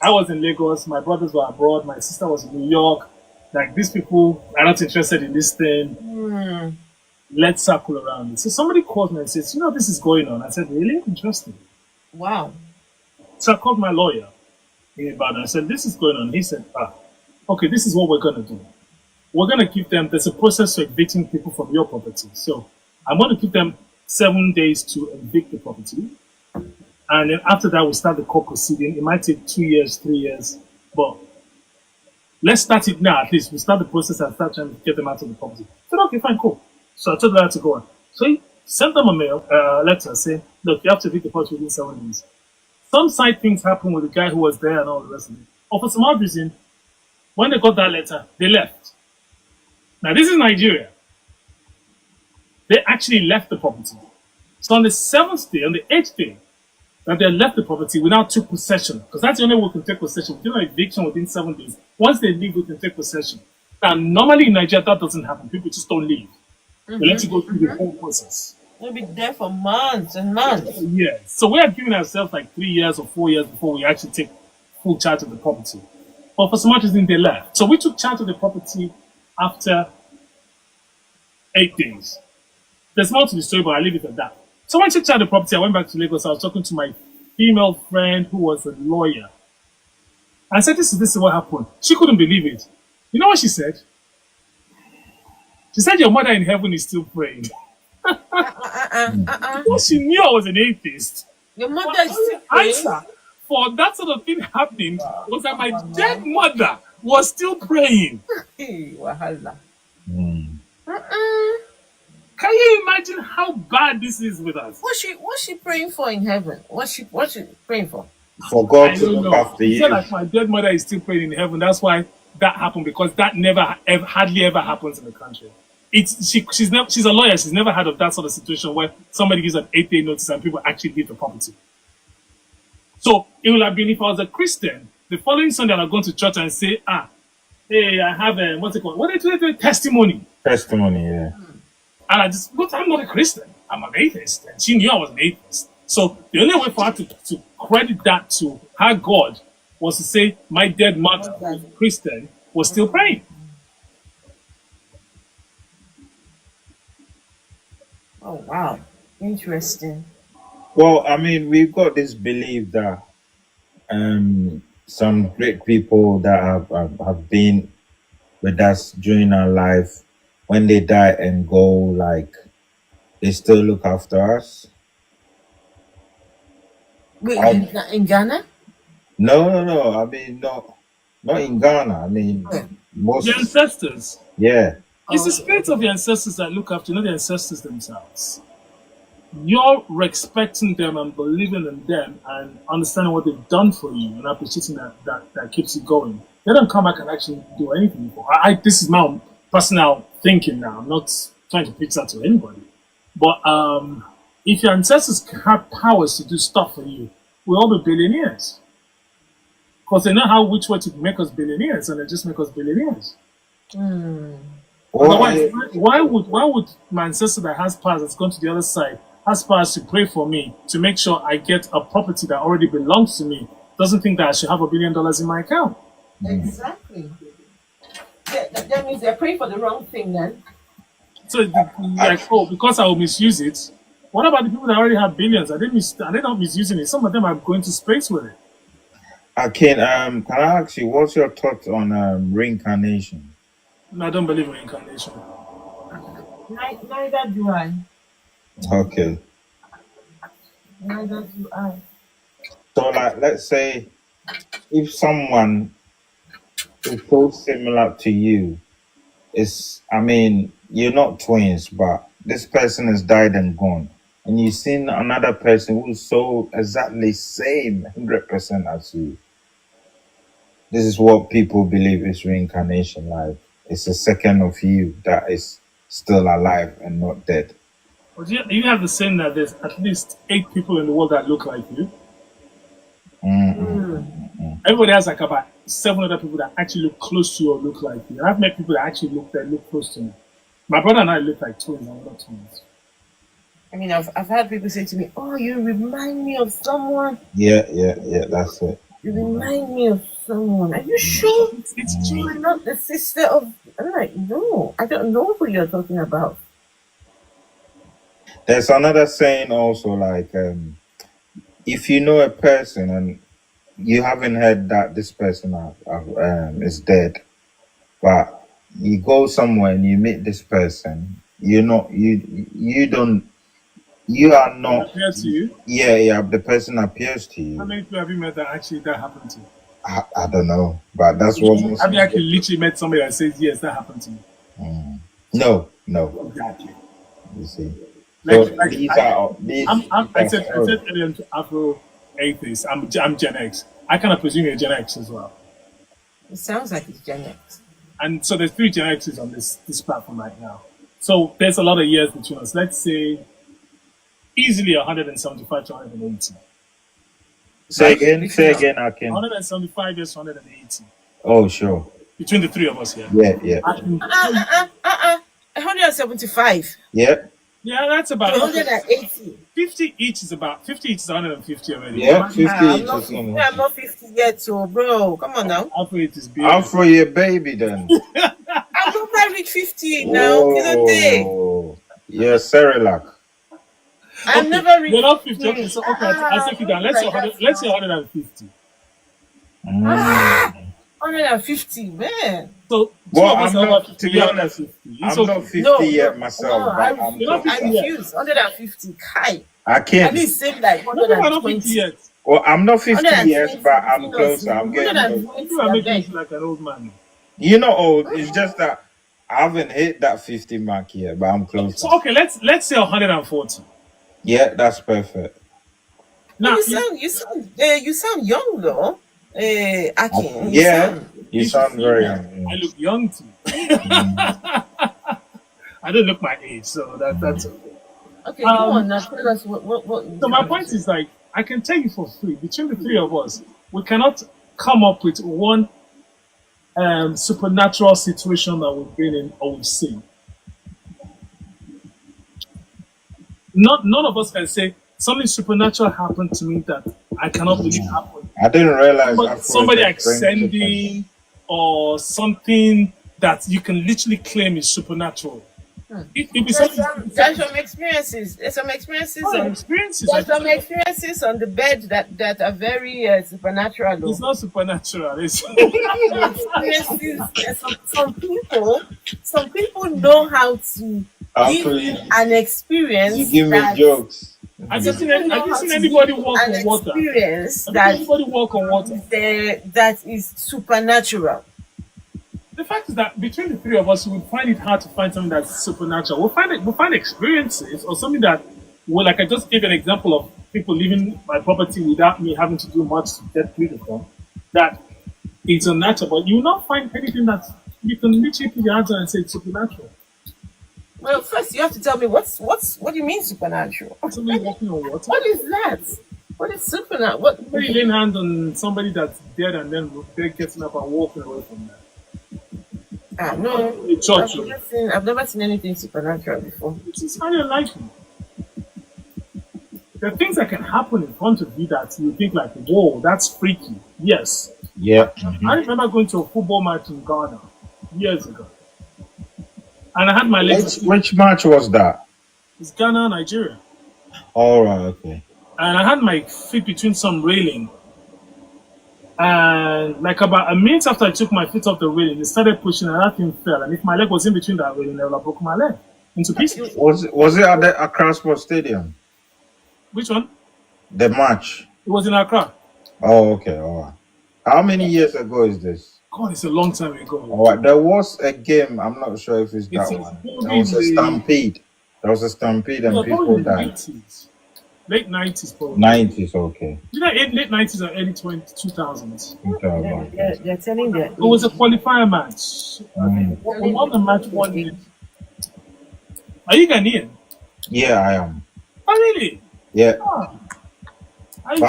I was in Lagos, my brothers were abroad, my sister was in New York. Like, these people are not interested in this thing. Let's circle around it. So somebody called me and says, you know, this is going on. I said, really? Interesting. Wow. So I called my lawyer in Ibadan. I said, this is going on. He said, okay, this is what we're going to do. We're going to give them, there's a process for evicting people from your property. So I'm going to give them 7 days to evict the property. And then after that, we start the court proceeding. It might take 2 years, 3 years, but let's start it now at least. We start the process and start trying to get them out of the property. I said, okay, fine, cool. So I told her to go on. So he sent them a letter saying, look, you have to evict the property within 7 days. Some side things happened with the guy who was there and all the rest of it. Or for some odd reason, when they got that letter, they left. Now, this is Nigeria. They actually left the property. So on the 7th day, on the 8th day, that they left the property, we now took possession. Because that's the only way we can take possession. We do an eviction within 7 days. Once they leave, we can take possession. Now, normally in Nigeria, that doesn't happen. People just don't leave. They let you go through the whole process. We'll be there for months and months. Yeah. So we had given ourselves like 3 years or 4 years before we actually take full charge of the property. But for some reason, they left. So we took charge of the property after 8 days. There's more to the story, but I'll leave it at that. So when I took charge of the property, I went back to Lagos. I was talking to my female friend who was a lawyer. I said, this is what happened. She couldn't believe it. You know what she said? She said, your mother in heaven is still praying. Well, she knew I was an atheist. Your mother is still praying? Answer for that sort of thing happening was that my dead mother was still praying. Wahala. Can you imagine how bad this is with us? What's she praying for in heaven? What's she praying for? For God to look after you. you. She said like my dead mother is still praying in heaven. That's why that happened, because that hardly ever happens in the country. She's a lawyer. She's never heard of that sort of situation where somebody gives an 8-day notice and people actually leave the property. So it would have been if I was a Christian, the following Sunday I'm going to church and say, hey, I have a, what's it called? What do they do? Testimony. Testimony, yeah. And but I'm not a Christian. I'm an atheist. And she knew I was an atheist. So the only way for her to credit that to her God was to say, my dead mother, who was a Christian, was still praying. Oh, wow. Interesting. Well, I mean, we've got this belief that some great people that have been with us during our life, when they die and go, like, they still look after us. Wait, in Ghana? No. I mean, not in Ghana. I mean, most the ancestors. Yeah. It's the spirits of the ancestors that look after, not the ancestors themselves. You're respecting them and believing in them and understanding what they've done for you and appreciating that keeps you going. They don't come back and actually do anything for. This is my personal thinking now. I'm not trying to pitch that to anybody. But if your ancestors have powers to do stuff for you, we'll all be billionaires. Because they know which way to make us billionaires, and they just make us billionaires. Otherwise, why would my ancestor that has powers, that's gone to the other side, has powers to pray for me, to make sure I get a property that already belongs to me, doesn't think that I should have $1 billion in my account? Exactly. That means they're praying for the wrong thing then. So like, oh, because I will misuse it. What about the people that already have billions? Are they not misusing it? Some of them are going to space with it. Can I ask you, what's your thoughts on reincarnation? No, I don't believe in reincarnation. Neither do I. Okay. Neither do I. So, like, let's say if someone is so similar to you, you're not twins, but this person has died and gone, and you've seen another person who's so exactly same 100% as you. This is what people believe is reincarnation. Like, it's a second of you that is still alive and not dead. But you have the saying that there's at least 8 people in the world that look like you. Everybody has like about 7 other people that actually look close to you or look like you. I've met people that actually look close to me. My brother and I look like twins, and we're not twins. I mean, I've had people say to me, "Oh, you remind me of someone." Yeah, that's it. You remind me of someone. Are you sure It's true. you're not the sister of? I'm like, no, I don't know who you're talking about. There's another saying also, like, if you know a person and you haven't heard that this person is dead, but you go somewhere and you meet this person, you are not. Appear to you? Yeah. The person appears to you. How many people have you met that actually that happened to you? I don't know, but that's what most. Have you actually literally met somebody that says yes, that happened to me? No. Exactly. You see. I said earlier to Afro atheists. I'm Gen X. I kind of presume you're Gen X as well. It sounds like it's Gen X. And so there's 3 Gen X's on this platform right now. So there's a lot of years between us. Let's say easily 175 to 180. Say again, I can. 175 years to 180. Oh, sure. Between the 3 of us here. Yeah. 175. Yeah. Yeah, that's about 180. 50 each is 150 already. Yeah, 50 I'm each not, is 50, I'm not 50 yet, so bro, come on now. Afro it is beautiful. Afro your baby then. I'm not quite reach 50 now. Oh, yeah, Cerelac. I've never reached. You're not 50. Okay, so I'll take it down. Let's say 150. 150, man. So well, I'm not, to be honest, I'm not 50 yet myself. No, but I refuse. 150. Kai. I can't. At least same like 120 yet. Well, I'm not 50 yet, but I'm closer. I'm getting close. You are making me like an old man. You're not old. It's just that I haven't hit that 50 mark yet, but I'm close. So okay, let's say 140. Yeah, that's perfect. Now you sound young though. Akin. Yeah, you sound very young. I look young too. I don't look my age, so that's okay. Okay, come on now. Tell us what. So my point is, like, I can tell you for free, between the 3 of us, we cannot come up with one supernatural situation that we've been in or we've seen. None of us can say something supernatural happened to me that I cannot believe happened. I didn't realize somebody ascending or something that you can literally claim is supernatural. There's some experiences. There's some experiences on the bed that are very supernatural. Though. It's not supernatural. It's experiences. Some people know how to give you an experience. You give me jokes. Have you seen anybody walk on water? Anybody walk on water? That is supernatural. The fact is that between the 3 of us, we find it hard to find something that's supernatural. We'll find experiences or something that, well, like I just gave an example of people leaving my property without me having to do much to get rid of them. That it's unnatural, but you will not find anything that's You can literally put your hands on and say it's supernatural. Well, first you have to tell me what do you mean supernatural? Somebody walking on water. What is that? What is supernatural? What? Somebody laying hands on somebody that's dead and then they're getting up and walking away from that. No. I've never seen anything supernatural before. It's highly unlikely. There are things that can happen in front of you that you think like, whoa, that's freaky. Yes. Yeah. I remember going to a football match in Ghana years ago. And I had my legs. Which match was that? It's Ghana, Nigeria. All right, okay. And I had my feet between some railing. And like about a minute after I took my feet off the railing, it started pushing and that thing fell. And if my leg was in between that railing, I would have broken my leg into pieces. Was it at the Accra Sports Stadium? Which one? The match. It was in Accra. Oh, okay, all right. How many years ago is this? God, it's a long time ago. All right, there was a game. I'm not sure if it's that one. There was a stampede. There was a stampede and people died. 90s. Late 90s, probably. 90s, okay. You know, late 90s or early 2000s. They're telling that. It was a qualifier match. We won the match 1-0. Are you Ghanaian? Yeah, I am. Oh, really? Yeah. Oh. But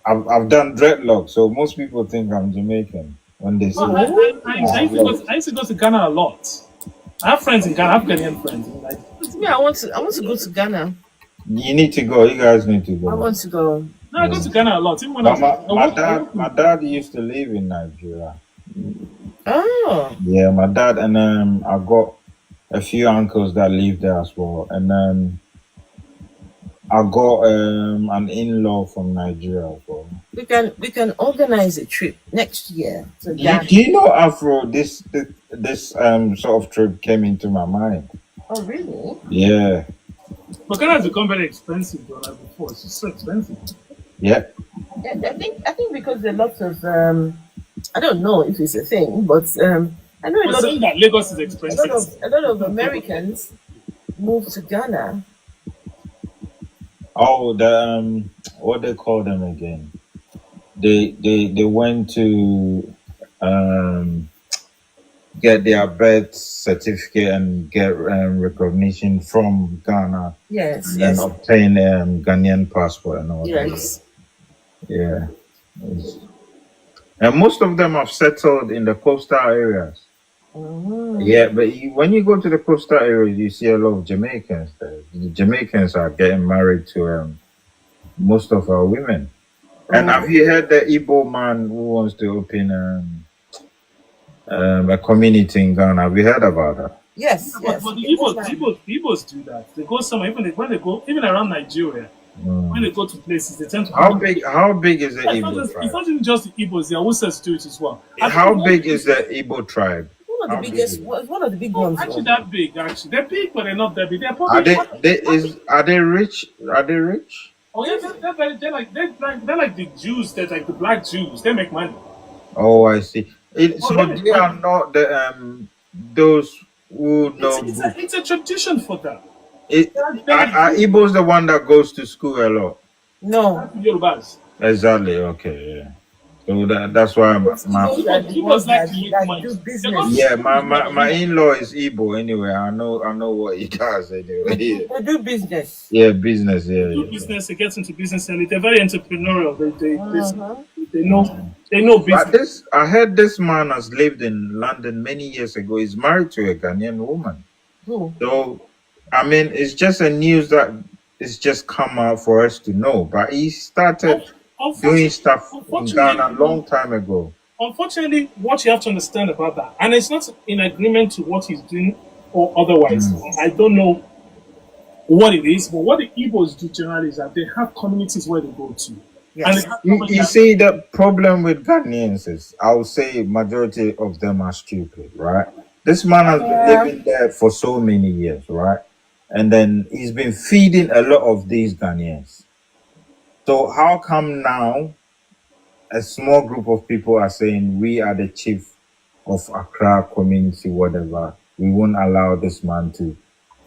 I've done dreadlocks, so most people think I'm Jamaican when they see. I used to go to Ghana a lot. I have friends in Ghana. I have Ghanaian friends. Me, I want to go to Ghana. You need to go. You guys need to go. I want to go. No, I go to Ghana a lot. Even when my dad used to live in Nigeria. Oh. Yeah, my dad, and I got a few uncles that live there as well, and I got an in-law from Nigeria as well. We can organize a trip next year. So do you know, Afro? This sort of trip came into my mind. Oh, really? Yeah. But Ghana has become very expensive though, like before. It's just so expensive. Yeah. I think because there are lots of I don't know if it's a thing, but I know that Lagos is expensive. A lot of Americans move to Ghana. Oh, the what they call them again? They went to get their birth certificate and get recognition from Ghana. Yes. And obtain Ghanaian passport and all that. Yes. Yeah. And most of them have settled in the coastal areas. Mm-hmm. Yeah, but when you go to the coastal areas, you see a lot of Jamaicans there. The Jamaicans are getting married to most of our women. And have you heard the Igbo man who wants to open a community in Ghana? Have you heard about that? Yes. But the Igbos do that. They go somewhere, when they go, even around Nigeria, when they go to places, they tend to. How big is the Igbo tribe? It's not even just the Igbos, the Hausas do it as well. How big is the Igbo tribe? One of the big ones. Actually, that big. Actually, they're big, but they're not that big. They're probably. Are they rich? Oh yeah, they're like the Jews. They're like the black Jews. They make money. Oh, I see. So they are not the those who know. It's a tradition for them. Are Igbos the one that goes to school a lot? No. Yorubas. Exactly. Okay. Yeah. So that's why Igbos like to make money. Yeah, my in-law is Igbo anyway. I know what he does anyway. They do business. Yeah, business. Yeah, they do business. They get into business and they're very entrepreneurial. They know business. But I heard this man has lived in London many years ago. He's married to a Ghanaian woman. Who? So I mean, it's just a news that it's just come out for us to know. But he started doing stuff in Ghana a long time ago. Unfortunately, what you have to understand about that, and it's not in agreement to what he's doing or otherwise. I don't know what it is, but what the Igbos do generally is that they have communities where they go to. Yes. And you see, the problem with Ghanaians is, I would say majority of them are stupid, right? This man has been living there for so many years, right? And then he's been feeding a lot of these Ghanaians. So how come now a small group of people are saying we are the chief of Accra community, whatever? We won't allow this man to.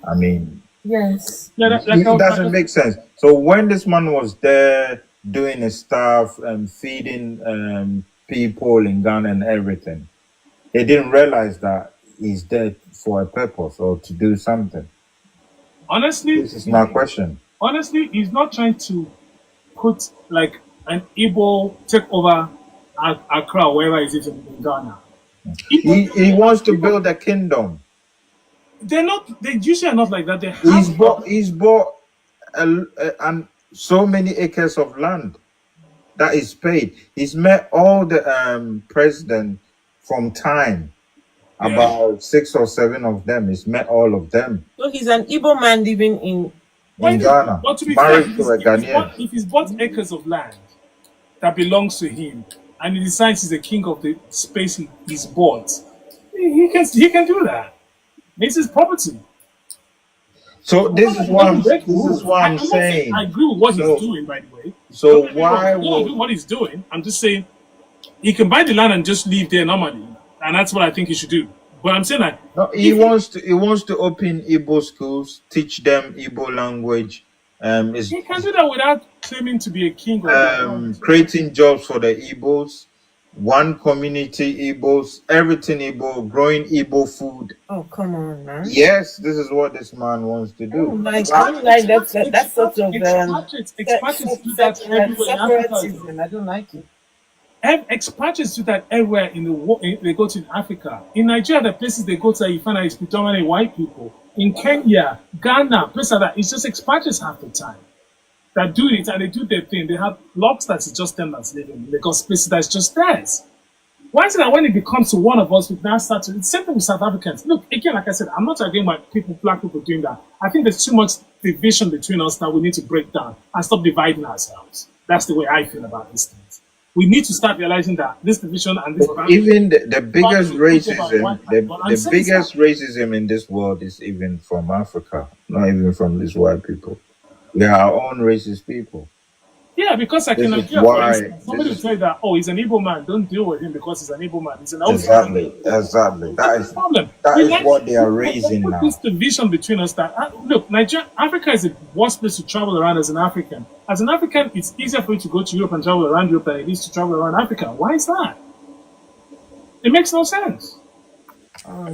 I mean, yes, it doesn't make sense. So when this man was there doing his stuff and feeding people in Ghana and everything. They didn't realize that he's dead for a purpose or to do something. Honestly, This is my question. Honestly, he's not trying to put like an Igbo take over Accra, wherever it is in Ghana. He wants to build a kingdom. They're not. They usually are not like that. They have, He's bought and so many acres of land that is paid. He's met all the president from time. Yeah. About 6 or 7 of them. He's met all of them. So he's an Igbo man living in Ghana. But to be Married fair, to a Ghanaian. if he's bought acres of land that belongs to him, and he decides he's the king of the space he's bought, he can do that. It's his property. So this is what I'm saying. I agree with what he's doing, by the way. So Don't why do what he's doing? I'm just saying he can buy the land and just live there normally, and that's what I think he should do. But I'm saying that he wants to open Igbo schools, teach them Igbo language. He can do that without claiming to be a king. Creating jobs for the Igbos, one community Igbos, everything Igbo, growing Igbo food. Oh, come on, man. Yes, this is what this man wants to do. Oh my God, like that sort of expatriates do that everywhere in Africa. separatism. I don't like it. Expatriates do that everywhere in the world. They go to Africa. In Nigeria, the places they go to, you find out it's predominantly white people. In Kenya, Ghana, places like that, it's just expatriates half the time that do it, and they do their thing. They have blocks that's just them that's living. They got spaces that's just theirs. Why is it that when it becomes to one of us, we now start to, it's the same thing with South Africans. Look, again, like I said, I'm not agreeing with black people doing that. I think there's too much division between us that we need to break down and stop dividing ourselves. That's the way I feel about these things. We need to start realizing that this division and this even the biggest racism, the biggest racism in this world is even from Africa, not even from these white people. We are our own racist people. Yeah, because I can agree. Somebody will tell you that, oh, he's an Igbo man. Don't deal with him because he's an Igbo man. He's an exactly. That is the problem. That is what they are raising now. This division between us. That look, Africa is the worst place to travel around as an African. As an African, it's easier for you to go to Europe and travel around Europe than it is to travel around Africa. Why is that? It makes no sense. Oh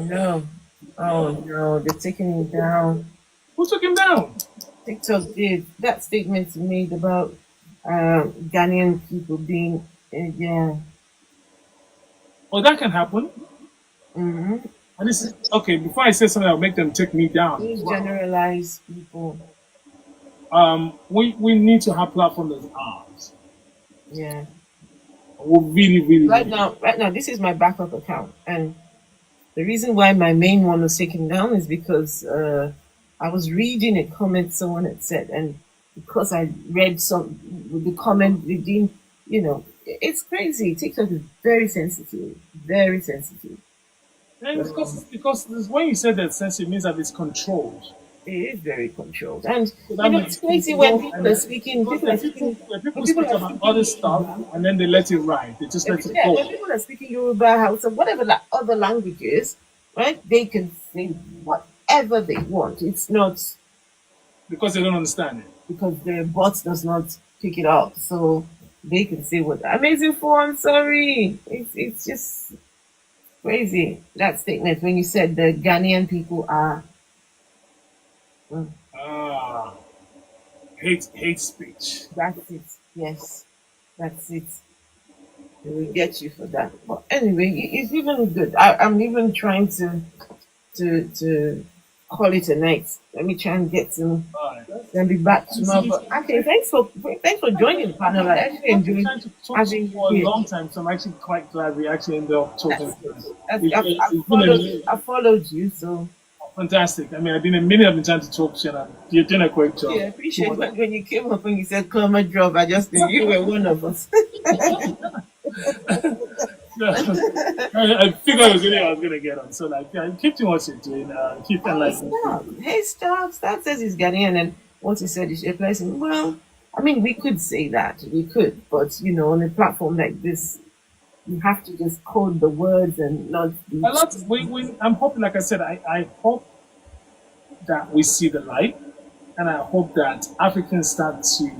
no, they're taking him down. Who took him down? TikTok did. That statement made about Ghanaian people being, yeah. Oh, that can happen. Mm-hmm. And this is, okay, before I say something, I'll make them take me down. These generalized people. We need to have platforms as ours. Yeah. We really. Right now, this is my backup account, and the reason why my main one was taken down is because I was reading a comment someone had said, and because I read the comment, they didn't, it's crazy. TikTok is very sensitive, very sensitive. And because when you say that sensitive, it means that it's controlled. It is very controlled, and it's crazy when people are speaking. People speak about other stuff, and then they let it ride. They just let it go. When people are speaking Yoruba, Hausa, whatever other languages, right? They can say whatever they want. It's not because they don't understand it. Because the bot does not pick it up, so they can say what amazing for. I'm sorry, it's just crazy, that statement when you said the Ghanaian people are hate speech. That's it. Yes, that's it. They will get you for that. But anyway, it's even good. I'm even trying to call it a night. Let me try and get to then be back tomorrow. But okay, thanks for joining the panel. I actually enjoyed having you for a long time, so I'm actually quite glad we actually ended up talking. I followed you, so fantastic. I mean, I've been trying to talk to you, and you're doing a great job. Yeah, I appreciate when you came up and you said "Come and drop." I just knew you were one of us. I figured I was gonna get on. So keep doing what you're doing. Keep enlightening. Hey, stop says he's Ghanaian, and what he said is a person. Well, I mean, we could say that, but on a platform like this, you have to just code the words and not. I'm hoping, like I said, I hope that we see the light, and I hope that Africans start to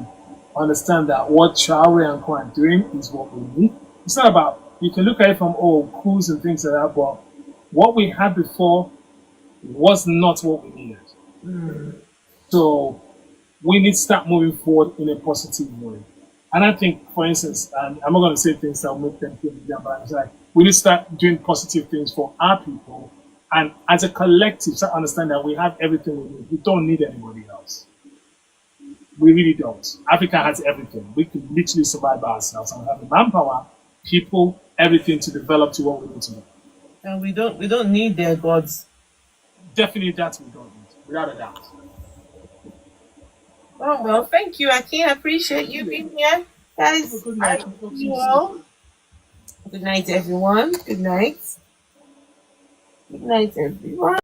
understand that what Traore and Co are doing is what we need. It's not about You can look at it from coups and things like that, but what we had before was not what we needed. So we need to start moving forward in a positive way. And I think, for instance, and I'm not going to say things that will make them feel down, but I'm like, we need to start doing positive things for our people. And as a collective, start understand that we have everything we need. We don't need anybody else. We really don't. Africa has everything. We can literally survive by ourselves. And we have the manpower, people, everything to develop to what we need to do. And we don't need their gods. Definitely that we don't need, without a doubt. Oh, well, thank you, Akin. I appreciate you being here. Guys, Good night. you all. Good night, everyone. Good night. Good night, everyone.